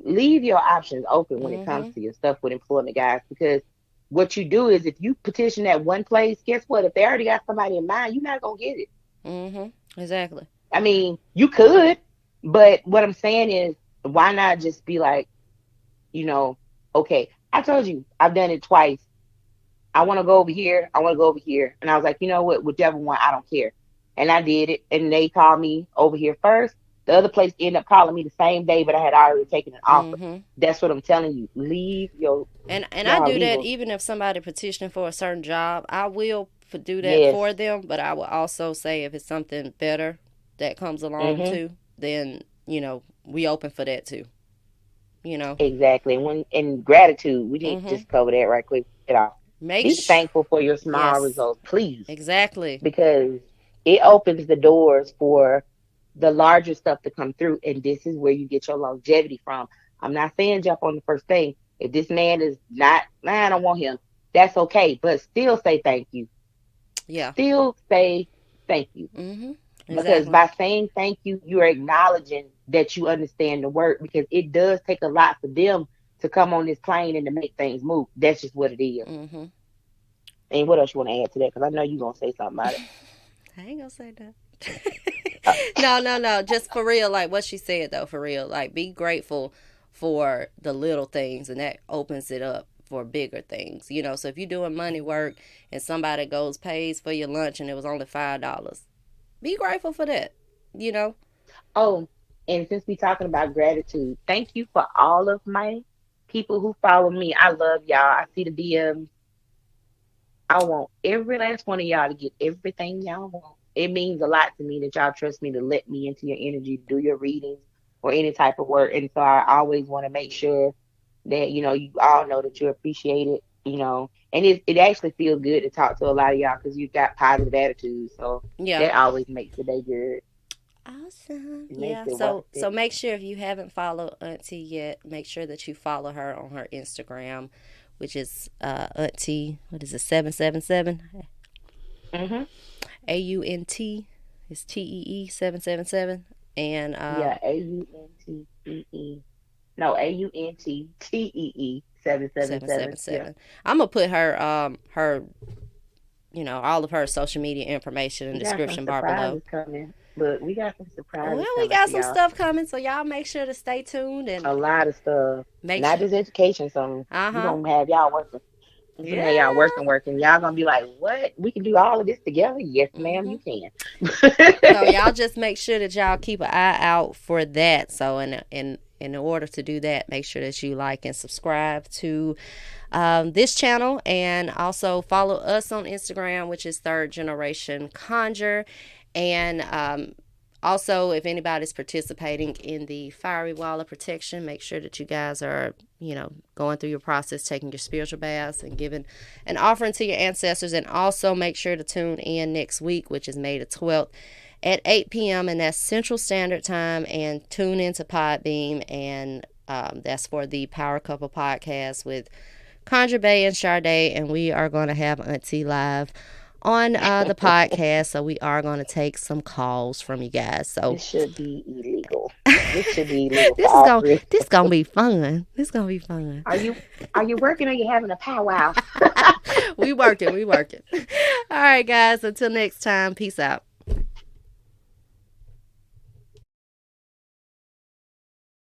Leave your options open when it comes Mm-hmm. to your stuff with employment guys because what you do is if you petition at one place, guess what? If they already got somebody in mind, you're not gonna get it. Mm-hmm. Exactly. I mean, you could, but what I'm saying is why not just be like, you know, okay, I told you I've done it twice. I want to go over here. I want to go over here. And I was like, you know what? Whichever one, I don't care. And I did it. And they called me over here first. The other place ended up calling me the same day, but I had already taken an offer. Mm-hmm. That's what I'm telling you. Leave your And I y'all do that legal. even if somebody petitioning for a certain job, I will do that Yes. for them. But I will also say if it's something better that comes along Mm-hmm. too, then we open for that too. You know. Exactly. And when in gratitude, we need to Mm-hmm. just cover that right quick. Get off. Make Be thankful for your small yes, results, please, exactly. because it opens the doors for the larger stuff to come through. And this is where you get your longevity from. I'm not saying jump on the first thing. If this man is not, man, I don't want him. That's okay. But still say thank you. Yeah. Still say thank you. Mm-hmm. Because Exactly. by saying thank you, you're acknowledging that you understand the work because it does take a lot for them to come on this plane and to make things move. That's just what it is. Mm-hmm. And what else you want to add to that? Because I know you're going to say something about it. I ain't gonna say that. Uh, No, no, no. Just for real, like what she said though, for real. Like be grateful for the little things and that opens it up for bigger things. So if you're doing money work and somebody goes pays for your lunch and it was only $5, be grateful for that. You know? Oh, and since we're talking about gratitude, thank you for all of my people who follow me. I love y'all. I see the DMs. I want every last one of y'all to get everything y'all want. It means a lot to me that y'all trust me to let me into your energy, to do your readings or any type of work. And so I always want to make sure that, you all know that you appreciate it. And it actually feels good to talk to a lot of y'all because you've got positive attitudes. So Yeah. that always makes the day good. Awesome. It makes Yeah. it worth So it. make sure if you haven't followed Auntie yet, make sure that you follow her on her Instagram, which is Auntie. What is it? 777 Hmm. AUNT is TEE 777 and Yeah, AUNTEE. No, AUNTTEE 777. Yeah. 777. I'm gonna put her all of her social media information in the We got some description bar below. surprises coming. Look, we got some Well, surprises we coming got for some y'all. stuff coming, so y'all make sure to stay tuned A and lot of stuff. make Not sure. just education, some Uh we huh. gonna have y'all working. We gonna have y'all Yeah. working. Y'all gonna be like, what? We can do all of this together? Yes, ma'am, Mhm. you can. So y'all just make sure that y'all keep an eye out for that. So in order to do that, make sure that you like and subscribe to this channel and also follow us on Instagram, which is Third Generation Conjure. And also, if anybody's participating in the Fiery Wall of Protection, make sure that you guys are, going through your process, taking your spiritual baths and giving an offering to your ancestors. And also make sure to tune in next week, which is May the 12th at 8 p.m. and that's Central Standard Time. And tune into Podbeam. And that's for the Power Couple podcast with Conjure Bay and Sade. And we are going to have Auntie live on the podcast, so we are going to take some calls from you guys. So This should be illegal. This should be illegal for this is all going three. this gonna be fun. This gonna be fun. Are you working or you having a powwow? We working. All right, guys. Until next time. Peace out.